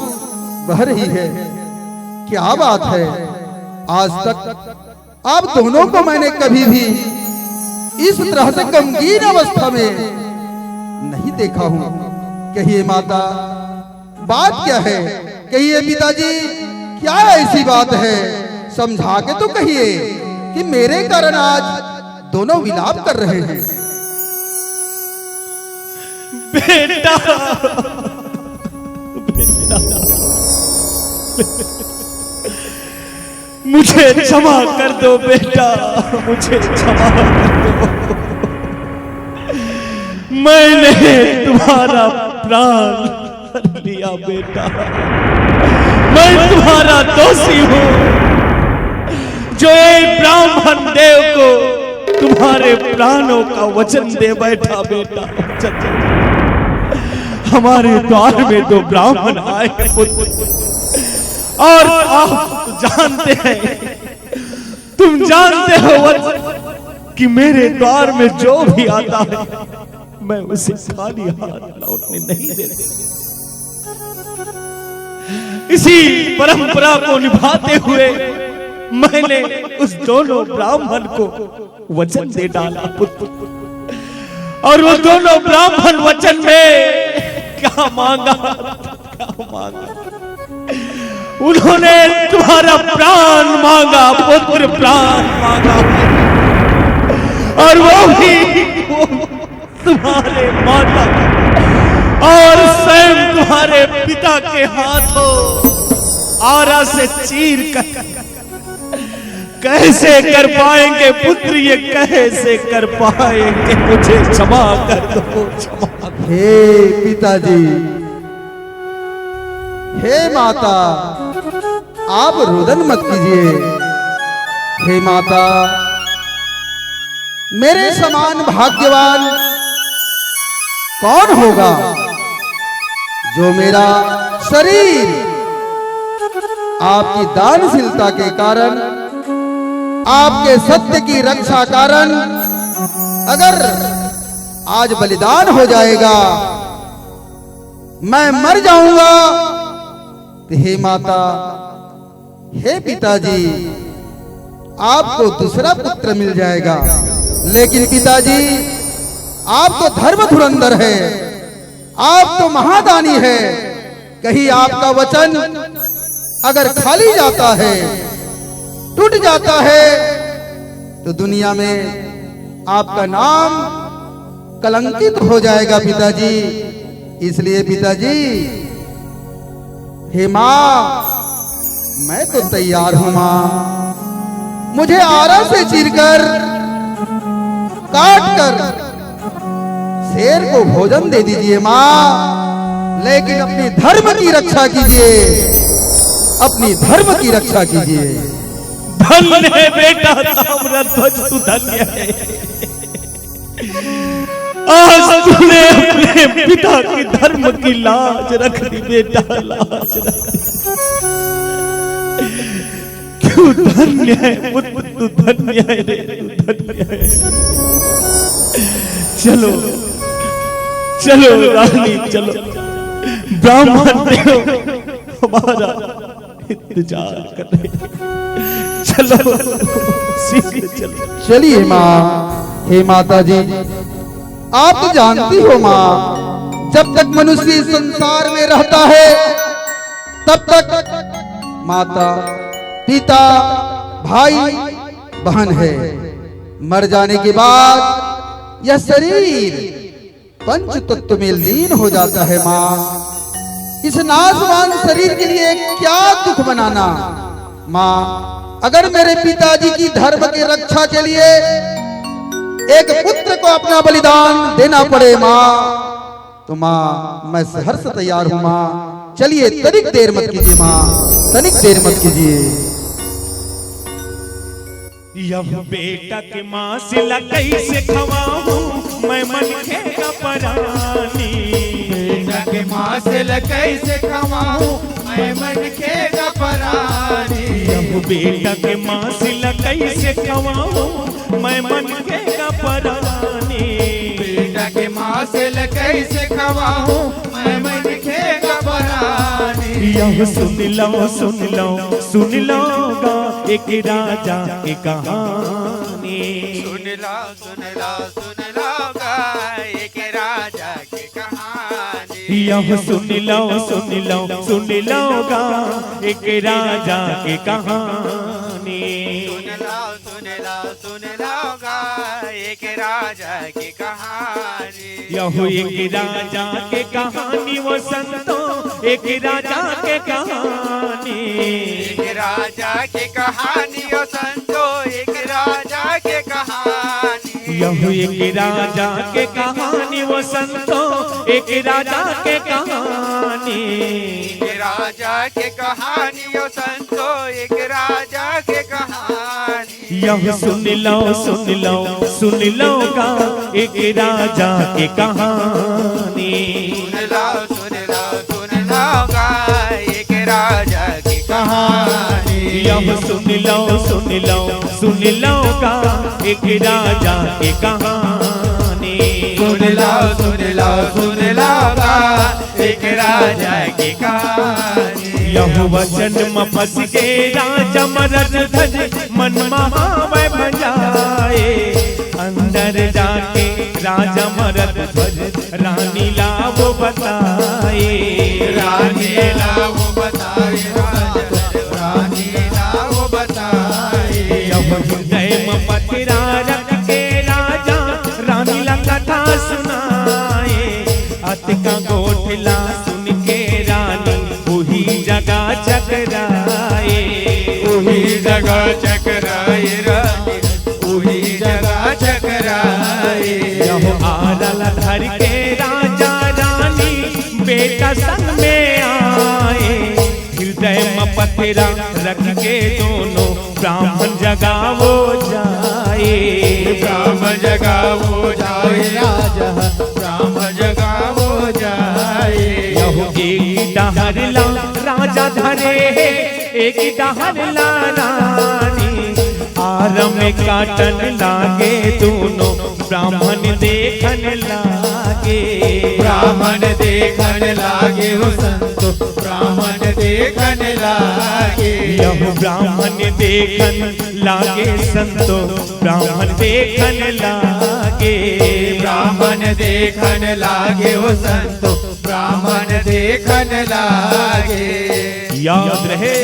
Speaker 3: बह रही है, क्या बात है? आज तक आप दोनों को मैंने कभी भी इस तरह से गमगीन अवस्था में नहीं देखा हूं। कहिए माता, बात क्या है? कहिए पिताजी, क्या ऐसी बात है? समझा के तो कहिए कि मेरे कारण आज दोनों विलाप कर रहे हैं।
Speaker 2: बेटा, बेटा, मुझे क्षमा कर दो बेटा, मुझे क्षमा कर दो। मैंने तुम्हारा प्राण हर लिया बेटा, मैं तुम्हारा दोषी हूं जो एक ब्राह्मण देव को तुम्हारे प्राणों का वचन दे बैठा बेटा। हमारे द्वार में दो ब्राह्मण आए और आप जानते हैं, तुम जानते हो कि मेरे द्वार में जो भी आता है मैं उसे खाली हाथ लौटने नहीं देता। इसी परंपरा को निभाते हुए मैंने उस दोनों ब्राह्मण को वचन दे डाला पुत्र, और वो दोनों ब्राह्मण वचन में क्या मांगा, क्या मांगा? उन्होंने तुम्हारा प्राण मांगा पुत्र, प्राण मांगा, और वो भी तुम्हारे माता और स्वयं तुम्हारे पिता के हाथों आरा से चीर कर। कैसे कर पाएंगे पुत्र, ये कैसे कर पाएंगे? मुझे क्षमा कर दो, क्षमा।
Speaker 3: हे पिताजी, हे माता, आप रोदन मत कीजिए। हे माता, मेरे समान भाग्यवान कौन होगा जो मेरा शरीर आपकी दानशीलता के कारण, आपके सत्य की रक्षा कारण अगर आज बलिदान हो जाएगा, मैं मर जाऊंगा, तो हे माता, हे पिताजी, आपको दूसरा पुत्र मिल जाएगा। लेकिन पिताजी, आप तो धर्म धुरंधर है, आप तो महादानी है। कहीं आपका वचन अगर खाली जाता है, टूट जाता है, तो दुनिया में आपका नाम कलंकित हो जाएगा पिताजी। इसलिए पिताजी, हे मां, मैं तो तैयार हूं मां। मुझे आरा से चीरकर, काट कर शेर को भोजन दे दीजिए मां, लेकिन अपनी धर्म की रक्षा कीजिए, अपनी धर्म की रक्षा कीजिए।
Speaker 2: धन्य है बेटा ताम्रध्वज, तू धन्य है। आज तूने अपने पिता की धर्म की लाज रख दी बेटा, लाज रख दी। क्यों धन्य है पुत्र, तू धन्य है रे, तू धन्य है। चलो चलो रानी, चलो। ब्राह्मण देव हमारा इंतजार कर रहे। चलो सीधे चलो।
Speaker 3: चलिए माँ। हे माता जी, आप तो जानती हो माँ, जब तक मनुष्य इस संसार में रहता है, तब तक माता, पिता, भाई, बहन है। मर जाने के बाद यह शरीर पंच तत्व में लीन हो जाता है माँ। इस नाशवान शरीर के लिए क्या दुख बनाना माँ। अगर मेरे पिताजी की धर्म की रक्षा के लिए एक पुत्र को अपना बलिदान देना पड़े माँ, तो माँ मैं सहर्ष तैयार हूँ माँ। चलिए, तनिक देर मत कीजिए माँ, तनिक देर मत कीजिए।
Speaker 2: यह बेटा के माँ से कैसे खवाऊं मैं मन के परानी।
Speaker 1: बेटा के माँ से कैसे खवाऊं मैं मन के परानी।
Speaker 2: यह बेटा के माँ से कैसे खवाऊं मैं मन के परानी।
Speaker 1: बेटा के माँ से कैसे खवाऊं मैं मन के परानी।
Speaker 2: यह सुन लो सुन लो सुन लो गा एक राजा की कहानी।
Speaker 1: सुन लो सुन लो सुन लो गा एक राजा की कहानी।
Speaker 2: यह सुन लो सुन लो सुन लो गा एक राजा की कहानी।
Speaker 1: सुन लो सुन लो सुन लो गा एक राजा की कहानी।
Speaker 2: यह एक राजा के कहानी वो संतो, एक राजा के कहानी।
Speaker 1: एक राजा की कहानी ओ संतो, एक राजा के कहानी।
Speaker 2: यह एक राजा के कहानी वो संतो, एक राजा के कहानी।
Speaker 1: एक राजा के कहानी ओ संतो, एक राजा के कहानी।
Speaker 2: यह सुन लो सुन लो सुन लो गा एक राजा की कहानी।
Speaker 1: सुन लो सुन लो सुन लो गा एक राजा की कहानी।
Speaker 2: यह सुन लो सुन लो सुन लो गा एक राजा की कहानी।
Speaker 1: सुन लो सुन लो सुन लो गा एक राजा की कहानी।
Speaker 2: यह वचन में फंस के राजा मरद धज मन महावै भजाए। अंदर जाके राजा मरद ध्वज रानी लावो बताए।
Speaker 1: रानी लावो बताए, रानी लावो बताए।
Speaker 2: यह हृदय में पथरा रख के राजा रानी ला कथा सुनाए। अत का गोठला सुन के रानी वही जगह चकराए।
Speaker 1: वही जगह चकराए रानी, वही जगह चकराए।
Speaker 2: यह आरल धर के राजा रानी बेटा संग में आए। हृदय में पथरा रख के दोनों ब्राह्मण जगावो जाए।
Speaker 1: ब्राह्मण जगावो जाए राजा, ब्राह्मण जगावो जाए।
Speaker 2: यह एक डहरला राजा धरे एक डहरला रानी। आरम काटन लागे दोनों ब्राह्मण देखन लागे।
Speaker 1: ब्राह्मण देखन लागे हो संतो, ब्राह्मण देखन लागे।
Speaker 2: यह ब्राह्मण देखन लागे संतो, ब्राह्मण देखन लागे।
Speaker 1: ब्राह्मण देखन लागे हो संतो, ब्राह्मण देखन लागे।
Speaker 2: याद रहे,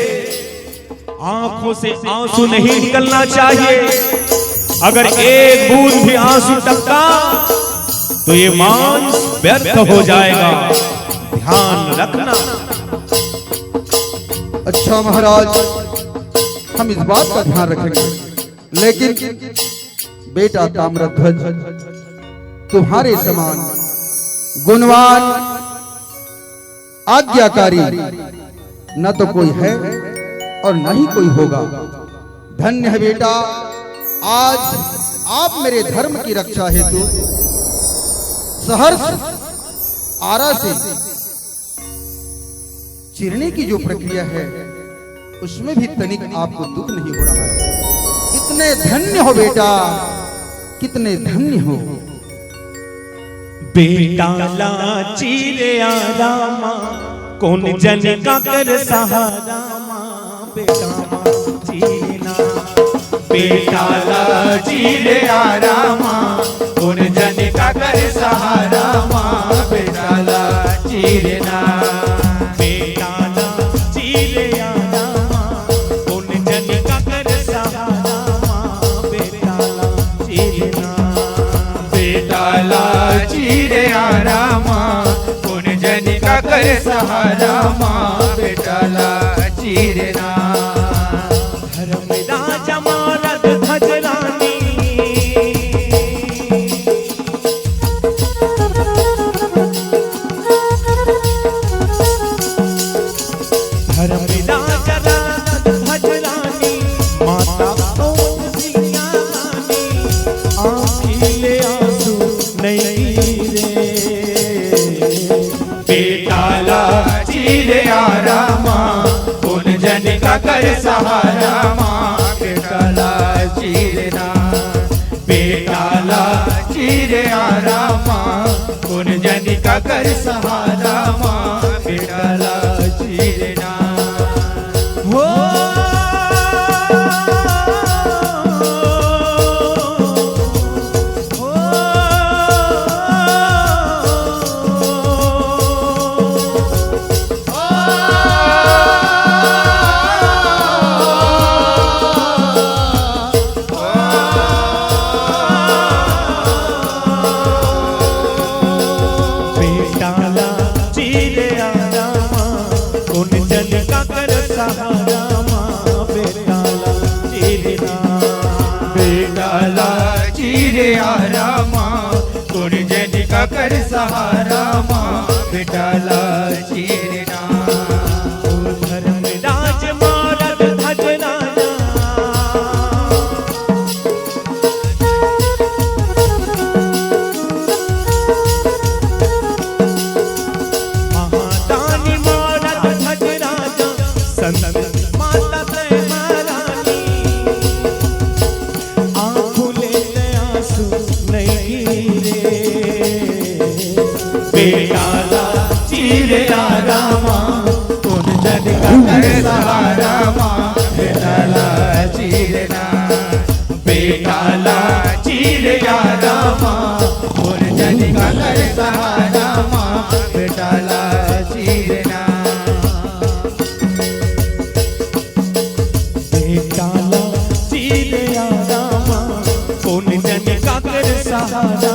Speaker 2: आंखों से आंसू नहीं निकलना चाहिए। अगर एक बूंद भी आंसू टपका तो ये मांस व्यर्थ हो जाएगा, ध्यान रखना।
Speaker 3: अच्छा महाराज, हम इस बात का ध्यान रखेंगे। लेकिन बेटा ताम्रध्वज, तुम्हारे समान गुणवान आज्ञाकारी न तो कोई है और न ही कोई होगा। धन्य है बेटा, आज आप मेरे धर्म की रक्षा हेतु सहर्ष आरा से चिरने की जो प्रक्रिया है उसमें भी तनिक आपको दुख नहीं हो रहा है। कितने धन्य हो बेटा, कितने धन्य हो।
Speaker 2: बेटा लाची रे रामा, कौन जन का कर सहारा। बेटा चीना,
Speaker 1: बेटा लाची रे रामा, कौन जन का कर सहारा। माँ बेटा लाची रे ना,
Speaker 2: बेटा लाची रे रामा, कौन जन का कर सहारा। बेटा लाची रे ना,
Speaker 1: बेटा लाची रे रामा, कौन जन का कर सहारा। माँ बेटा लाची रे ना,
Speaker 2: धर्म राजा मारद भजरानी। धर्म राजा राज भजरानी, माता कौन सिया रानी। आँखिले आंसू नहीं रे।
Speaker 1: बेटा लाची रे रामा, कौन जन का कर सहारा। माँ बेटा लाची रे ना, बेटा लाची रे रामा, कौन जन का कर सहारा। माँ बेटा लाची रे ना,
Speaker 2: हो
Speaker 1: रामा, कौन जन का कर सहारा। माँ बेटा लाची रे ना,
Speaker 2: धर्म राज मारद भजराना। महादानी मारद भजराना, संत माता से महारानी। आंखों ले आंसू नहीं रे।
Speaker 1: बेटा लाची रे रामा, कौन जन का कर सहारा। माँ बेटा लाची रे ना, बेटा लाची रे रामा, कौन जन का कर सहारा। माँ बेटा लाची रे ना,
Speaker 2: बेटा लाची रे रामा, कौन जन का कर सहारा।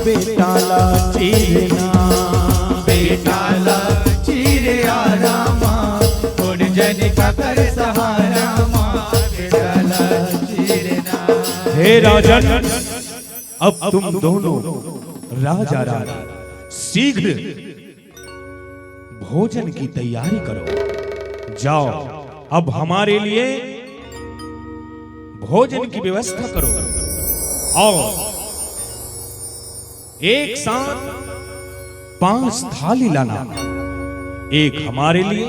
Speaker 2: बेटा लाची रे ना,
Speaker 1: बेटा लाची रे रामा, कौन जन का कर सहारा। माँ बेटा लाची रे ना,
Speaker 2: हे राजन, अब तुम दोनों राजा रानी शीघ्र भोजन की तैयारी करो। जाओ, अब हमारे लिए भोजन की व्यवस्था करो। और एक साथ 5 थाली लाना, एक हमारे लिए,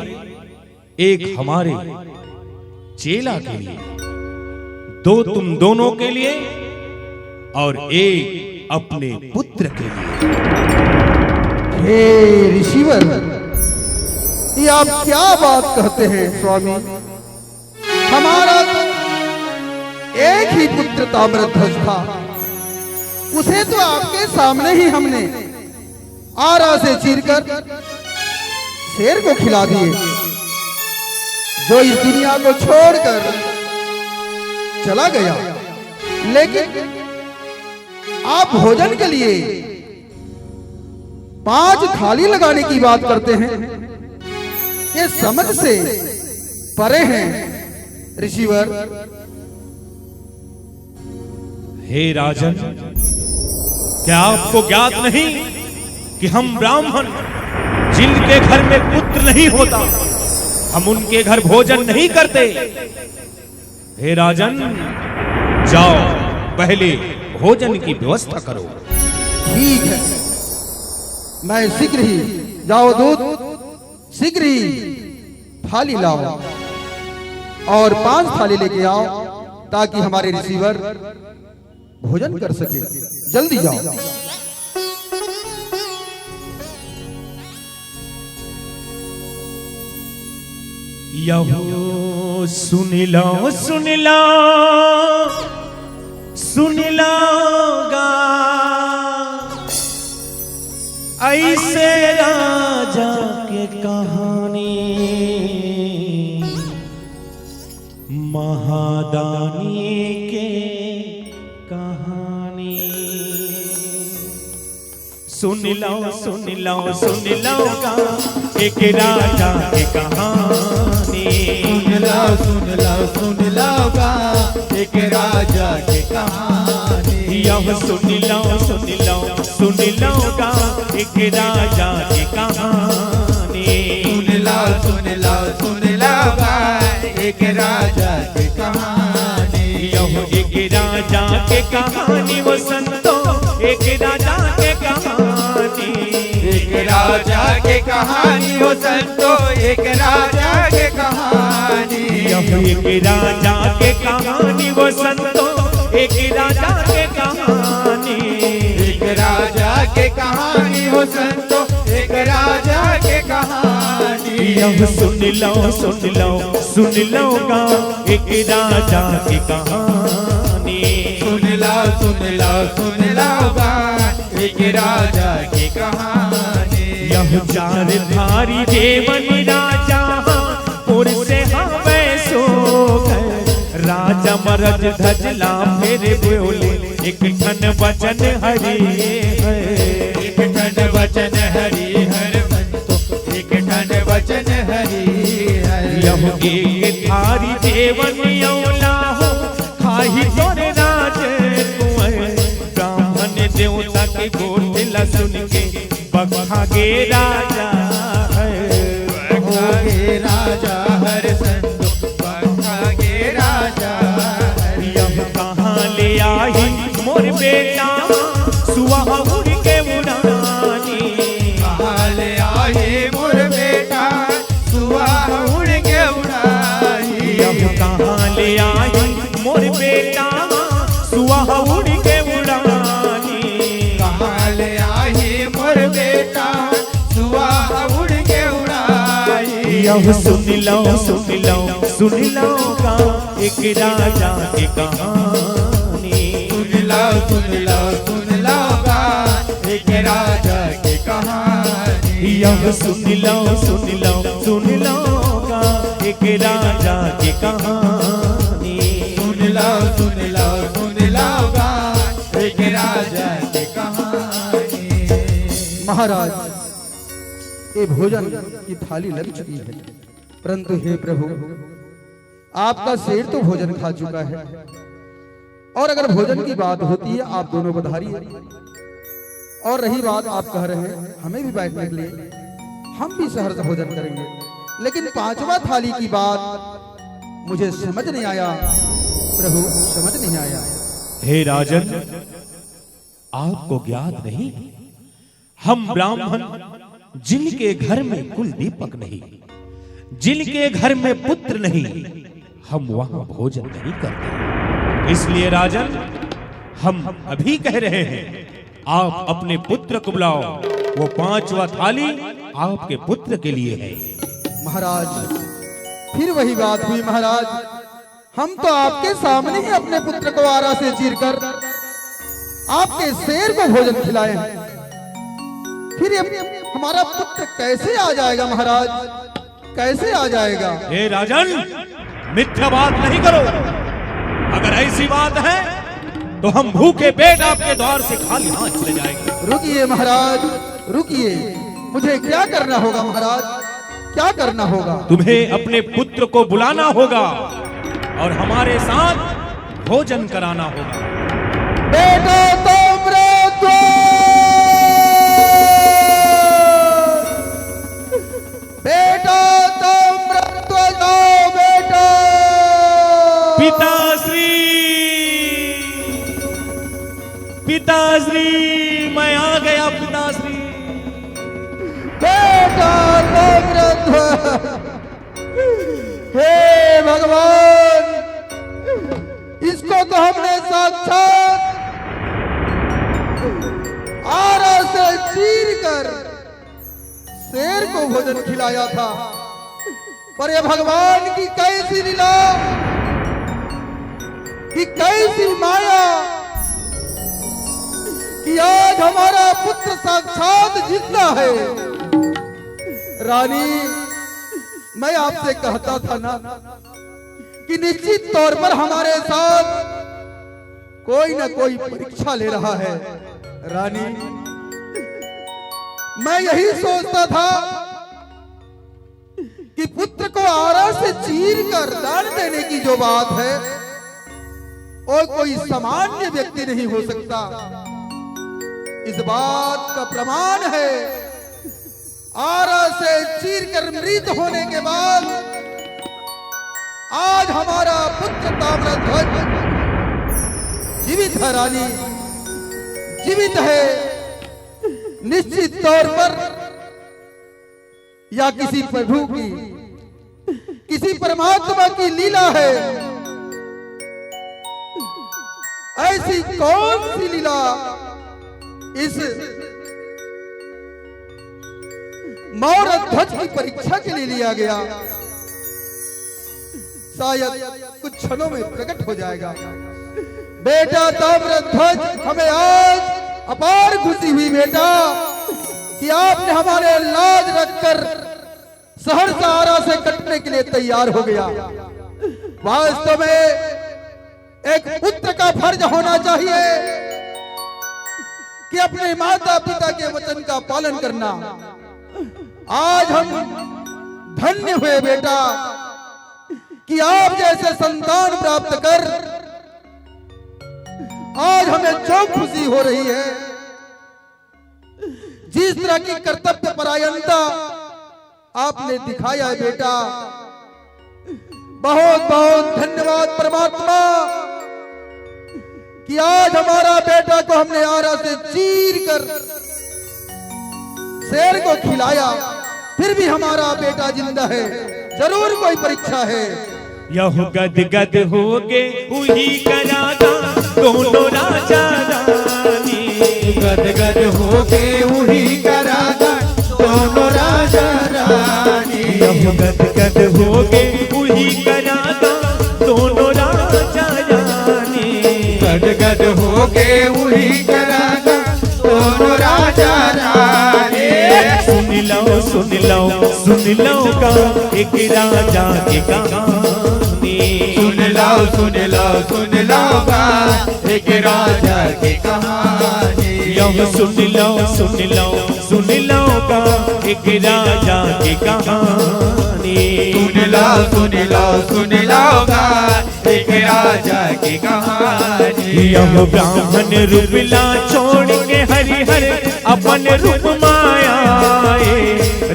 Speaker 2: एक हमारे चेला के लिए, 2 तुम दोनों के लिए और एक अपने पुत्र के लिए।
Speaker 3: हे ऋषिवर, ये आप क्या बात कहते हैं स्वामी? हमारा तो एक ही पुत्र ताम्रध्वज था, उसे तो आपके सामने ही हमने आरा से चीरकर शेर को खिला दिए, जो इस दुनिया को छोड़कर चला गया। लेकिन आप भोजन के लिए 5 थाली लगाने की बात करते हैं, ये समझ से परे हैं ऋषिवर।
Speaker 2: हे राजन, क्या आपको ज्ञात नहीं कि हम ब्राह्मण जिनके घर में पुत्र नहीं होता, हम उनके घर भोजन नहीं करते। हे राजन, जाओ पहले भोजन की व्यवस्था करो।
Speaker 3: ठीक है, मैं शीघ्र ही, जाओ दूध, शीघ्र ही थाली लाओ और 5 थाली लेके आओ, ताकि हमारे रिसीवर भोजन कर सके। जल्दी जाओ।
Speaker 2: यहो सुन लो, सुन लो, सुन लोगा, ऐसे राजा के कहानी, महादानी के कहानी। सुन लो, सुन लो, सुन लोगा, एक राजा की कहानी।
Speaker 1: सुन लो, सुन लो, सुन लोगा, एक राजा की कहानी।
Speaker 2: यह सुन लो, सुन लो, सुन लोगा, एक राजा की कहानी।
Speaker 1: सुन लो, सुन लो, सुन लोगा, एक राजा की कहानी।
Speaker 2: यह एक राजा के कहानी, वो संतो एक राजा के कहानी।
Speaker 1: एक राजा के कहानी हो संतो, एक राजा के कहानी।
Speaker 2: यह एक राजा के कहानी, वो संतो एक राजा के कहानी।
Speaker 1: एक राजा के कहानी हो संतो, एक राजा के कहानी।
Speaker 2: यह सुन लो, सुन लो, सुन लोगा, एक राजा की कहानी।
Speaker 1: सुन लो, सुन लो, सुन लोगा, एक राजा की कहानी।
Speaker 2: यह 4 धारी देवन राजा पुर से हवे सो गए। राजा मरद धजला फिर बोले, एक ठन वचन हरि है।
Speaker 1: एक ठन वचन हरि हर संतो, एक ठन वचन हरि हर।
Speaker 2: यह एक थारी देवन यौला हो, खाही तोर राज कुंवर। ब्राह्मण देवता के गोठला सुन के बखा गे राजा है।
Speaker 1: बखागे राजा हर संतो, बखागे राजा हर।
Speaker 2: यह कहाँ ले आई मोर बेटा, सुहा उड़ के उड़ानी।
Speaker 1: कहाँ ले आए मोर बेटा, सुहा उड़ के उड़ाई।
Speaker 2: यह कहाँ ले आई मोर बेटा, सुहा उड़ के उड़ानी।
Speaker 1: कहाँ ले आए मोर बेटा, सुहा उड़ के उड़ाई।
Speaker 2: यह सुन लो, सुन लो, सुन लो का एक राजा की कहानी।
Speaker 1: सुन लो, सुन लो, सुन लो गा, एक राजा की कहानी।
Speaker 2: यह सुन लो, सुन लो, सुन लो का एक राजा की कहानी।
Speaker 1: सुन लो, सुन लो, सुन लो गा, एक राजा की कहानी।
Speaker 3: महाराज, ये भोजन की थाली लग चुकी है, परंतु हे प्रभु, आपका शेर तो भोजन खा चुका है, और अगर भोजन की बात होती है आप दोनों बधारिए। और रही बात आप कह रहे हैं हमें भी बैठने के लिए, हम भी सहर्ष भोजन करेंगे, लेकिन 5वां थाली की बात मुझे समझ नहीं आया प्रभु, समझ नहीं आया।
Speaker 2: हे राजन, आपको ज्ञात नहीं, हम ब्राह्मण जिनके घर में कुल दीपक नहीं, जिनके घर में पुत्र नहीं, हम वहां भोजन नहीं करते। इसलिए राजन, हम अभी कह रहे हैं, आप अपने पुत्र को बुलाओ, वो 5वां थाली आपके पुत्र के लिए है।
Speaker 3: महाराज फिर वही बात हुई महाराज, हम तो आपके सामने ही अपने पुत्र को आरा से चीरकर आपके शेर को भोजन खिलाए हैं, फिर हमारा पुत्र कैसे आ जाएगा महाराज, कैसे आ जाएगा?
Speaker 2: हे राजन, मिथ्या बात नहीं करो। अगर ऐसी बात है तो हम भूखे पेट आपके द्वार से खाली हाथ चले जाएंगे।
Speaker 3: रुकिए महाराज, रुकिए, मुझे क्या करना होगा महाराज, क्या करना होगा?
Speaker 2: तुम्हें अपने पुत्र को बुलाना होगा और हमारे साथ भोजन कराना होगा।
Speaker 3: बेटा ताम्रध्वज, बेटा ताम्रध्वज, आओ बेटा।
Speaker 2: पिताश्री, पिताश्री, मैं आ गया पिताश्री।
Speaker 3: बेटा ताम्रध्वज, हे भगवान, इसको तो हमने साक्षात आरा से चीर कर शेर को भोजन खिलाया था, पर ये भगवान की कैसी लीला, कि कैसी माया, कि आज हमारा पुत्र साक्षात जिंदा है। रानी, मैं आपसे कहता था ना कि निश्चित तौर पर हमारे साथ कोई ना कोई परीक्षा ले रहा है। रानी, मैं यही सोचता था कि पुत्र को आरा से चीर कर दान देने की जो बात है और कोई सामान्य व्यक्ति नहीं हो सकता। इस बात का प्रमाण है, आरा से चीर कर मृत होने के बाद आज हमारा पुत्र ताम्रध्वज जीवित है। रानी, जीवित है। निश्चित तौर पर या किसी प्रभु की, किसी परमात्मा की लीला है। ऐसी कौन सी लीला इस मौर्य ध्वज की परीक्षा के लिए लिया गया, शायद कुछ क्षणों में प्रकट हो जाएगा। बेटा ताम्रध्वज, हमें आज अपार खुशी हुई बेटा कि आपने हमारे लाज रखकर शहर से आरा से कटने के लिए तैयार हो गया। वास्तव में एक पुत्र का फर्ज होना चाहिए कि अपने माता पिता के वचन का पालन करना। आज हम धन्य हुए बेटा कि आप जैसे संतान प्राप्त कर आज हमें जो खुशी हो रही है, जिस तरह की कर्तव्य परायणता आपने दिखाया है बेटा, बहुत बहुत धन्यवाद परमात्मा कि आज हमारा बेटा को हमने आरा से चीर कर शेर को खिलाया, फिर भी हमारा बेटा जिंदा है। जरूर कोई परीक्षा है।
Speaker 2: यह गद गद हो गे उही करादा दोनों राजा रानी।
Speaker 1: गद गद हो के उही करादा दोनों राजा रानी।
Speaker 2: यह गद गद हो गे उही करादा दोनों राजा रानी।
Speaker 1: गद गद हो के उही करादा दोनों राजा रानी।
Speaker 2: सुन लो सुन लो सुन लो का एक राजा की कहानी।
Speaker 1: सुन लो सुन लो सुन लो का एक राजा की कहानी।
Speaker 2: यह सुन लो सुन लो सुन लो का एक राजा की कहानी।
Speaker 1: सुन लो सुन लो सुन लो का एक राजा की कहानी।
Speaker 2: यह ब्राह्मण रूप ला छोड़ के हरिहर अपन रूप माया।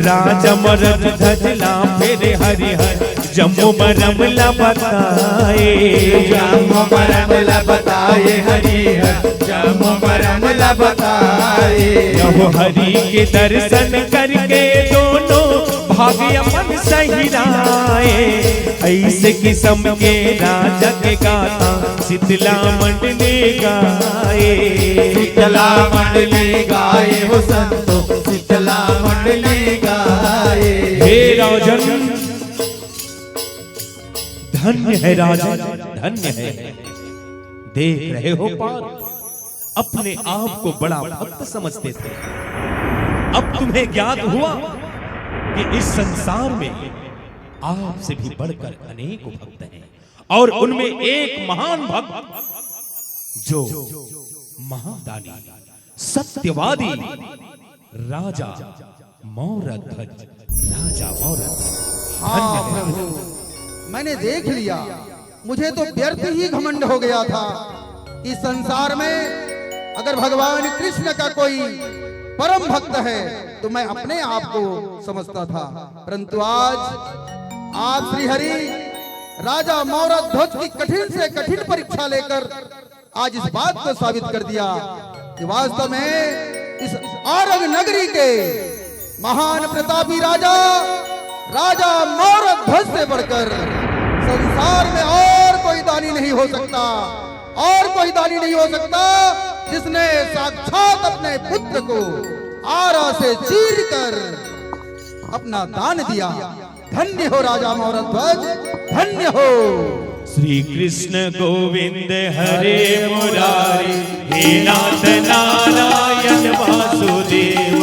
Speaker 2: राजा मरद धजला फिर हरिहर जम्मू मरमला बताए।
Speaker 1: जम्मू मरमला बताए हरिहर जम्मू मरमला बताए।
Speaker 2: यह हरि के दर्शन करके दोनों भाग्य अपन सहिराए। ऐसे किस्म के राजा के गाथा शीतला मंडली गाए।
Speaker 1: शीतला मंडली गाए हो संतो शीतला मंडली गाए।
Speaker 2: हे राजन
Speaker 4: धन्य है राजन, धन्य है। देख रहे हो पार, अपने आप को बड़ा भक्त समझते थे, अब तुम्हें ज्ञात हुआ कि इस संसार में आपसे भी बढ़कर अनेक भक्त हैं, और उनमें एक महान भक्त जो महादानी सत्यवादी राजा मौरध्वज, राजा मौरध्वज।
Speaker 3: हाँ प्रभु, मैंने देख लिया, मुझे तो व्यर्थ ही घमंड हो गया था। इस संसार में अगर भगवान कृष्ण का कोई परम भक्त है तो मैं अपने आप को समझता था, परंतु आज आप श्री हरि राजा मौरध्वज की कठिन से कठिन परीक्षा लेकर आज इस बात को साबित कर दिया कि वास्तव में इस आरग नगरी के महान प्रतापी राजा राजा मौरध्वज से बढ़कर संसार में और कोई दानी नहीं हो सकता, और कोई दानी नहीं हो सकता जिसने साक्षात अपने पुत्र को आरा से चीर कर अपना दान दिया। धन्य हो राजा मौरध्वज, धन्य हो।
Speaker 4: श्री कृष्ण गोविंद हरे मुरारी, हे नाथ नारायण वासुदेव।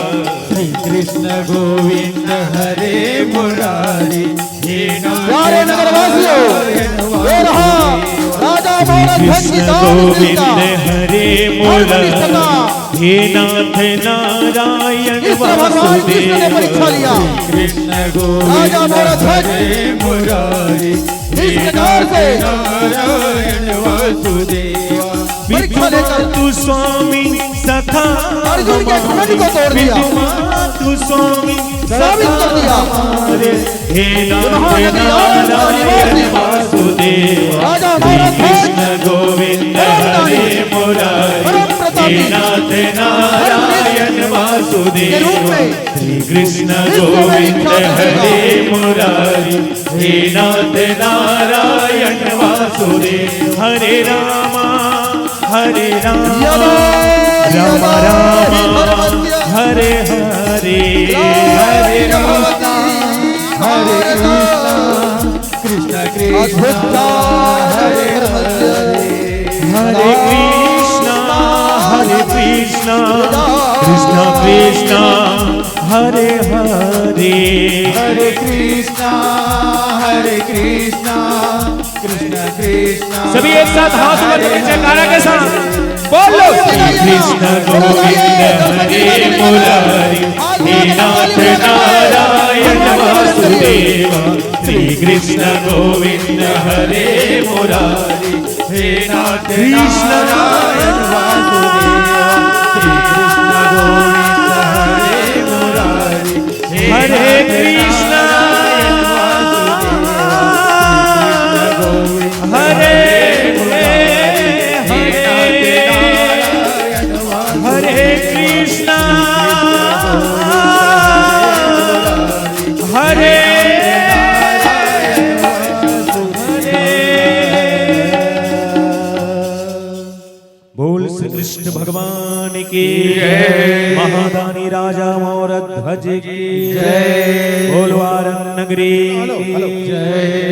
Speaker 1: श्री कृष्ण गोविंद हरे मुरारी, हे
Speaker 3: प्यारे नगरवासियों, ये रहा राजा मौरध्वज की
Speaker 4: गोविंद
Speaker 3: दान
Speaker 4: हरे मुरारी, हे नाथ नारायण
Speaker 3: भगवान कृष्ण ने परीक्षा लिया।
Speaker 1: कृष्ण
Speaker 3: राजा
Speaker 1: गोविंद
Speaker 3: मौरध्वज
Speaker 1: हरे मुरारी,
Speaker 3: इस प्रकार से
Speaker 1: नारायण वासुदेव।
Speaker 3: परीक्षा लेकर
Speaker 4: तू स्वामी सखा
Speaker 3: अर्जुन के घमंड को तोड़ दिया,
Speaker 4: तू स्वामी
Speaker 3: साबित कर दिया।
Speaker 4: हे नारायण वासुदेव,
Speaker 3: राजा
Speaker 4: कृष्ण गोविंद हरे मुरारी, हे नाथ नारायण वासुदेव। श्री कृष्ण गोविंद हरे मुरारी, हे नाथ नारायण वासुदेव। हरे रामा हरे राम, राम राम हरे हरे, हरे राम
Speaker 1: हरे कृष्ण कृष्ण
Speaker 3: हरे
Speaker 4: हरे कृष्णा हरे कृष्णा, कृष्णा कृष्णा हरे हरे,
Speaker 1: हरे कृष्णा कृष्ण कृष्ण।
Speaker 4: सभी एक साथ हाथ ऊपर करके जयकारा के साथ बोलो। कृष्ण गोविंद हरे मुरारी, हे नाथ नारायण वासुदेव। श्री कृष्ण गोविंद हरे मुरारी,
Speaker 1: हे नाथ
Speaker 4: कृष्ण
Speaker 1: नारायण वासुदेव। श्री कृष्ण गोविंद हरे मुरारी,
Speaker 4: हरे कृष्ण हरे हरे कृष्णा हरे बोल श्री कृष्ण भगवान की महादानी राजा मौरध्वज की जय, बोल वारंग नगरी की जय।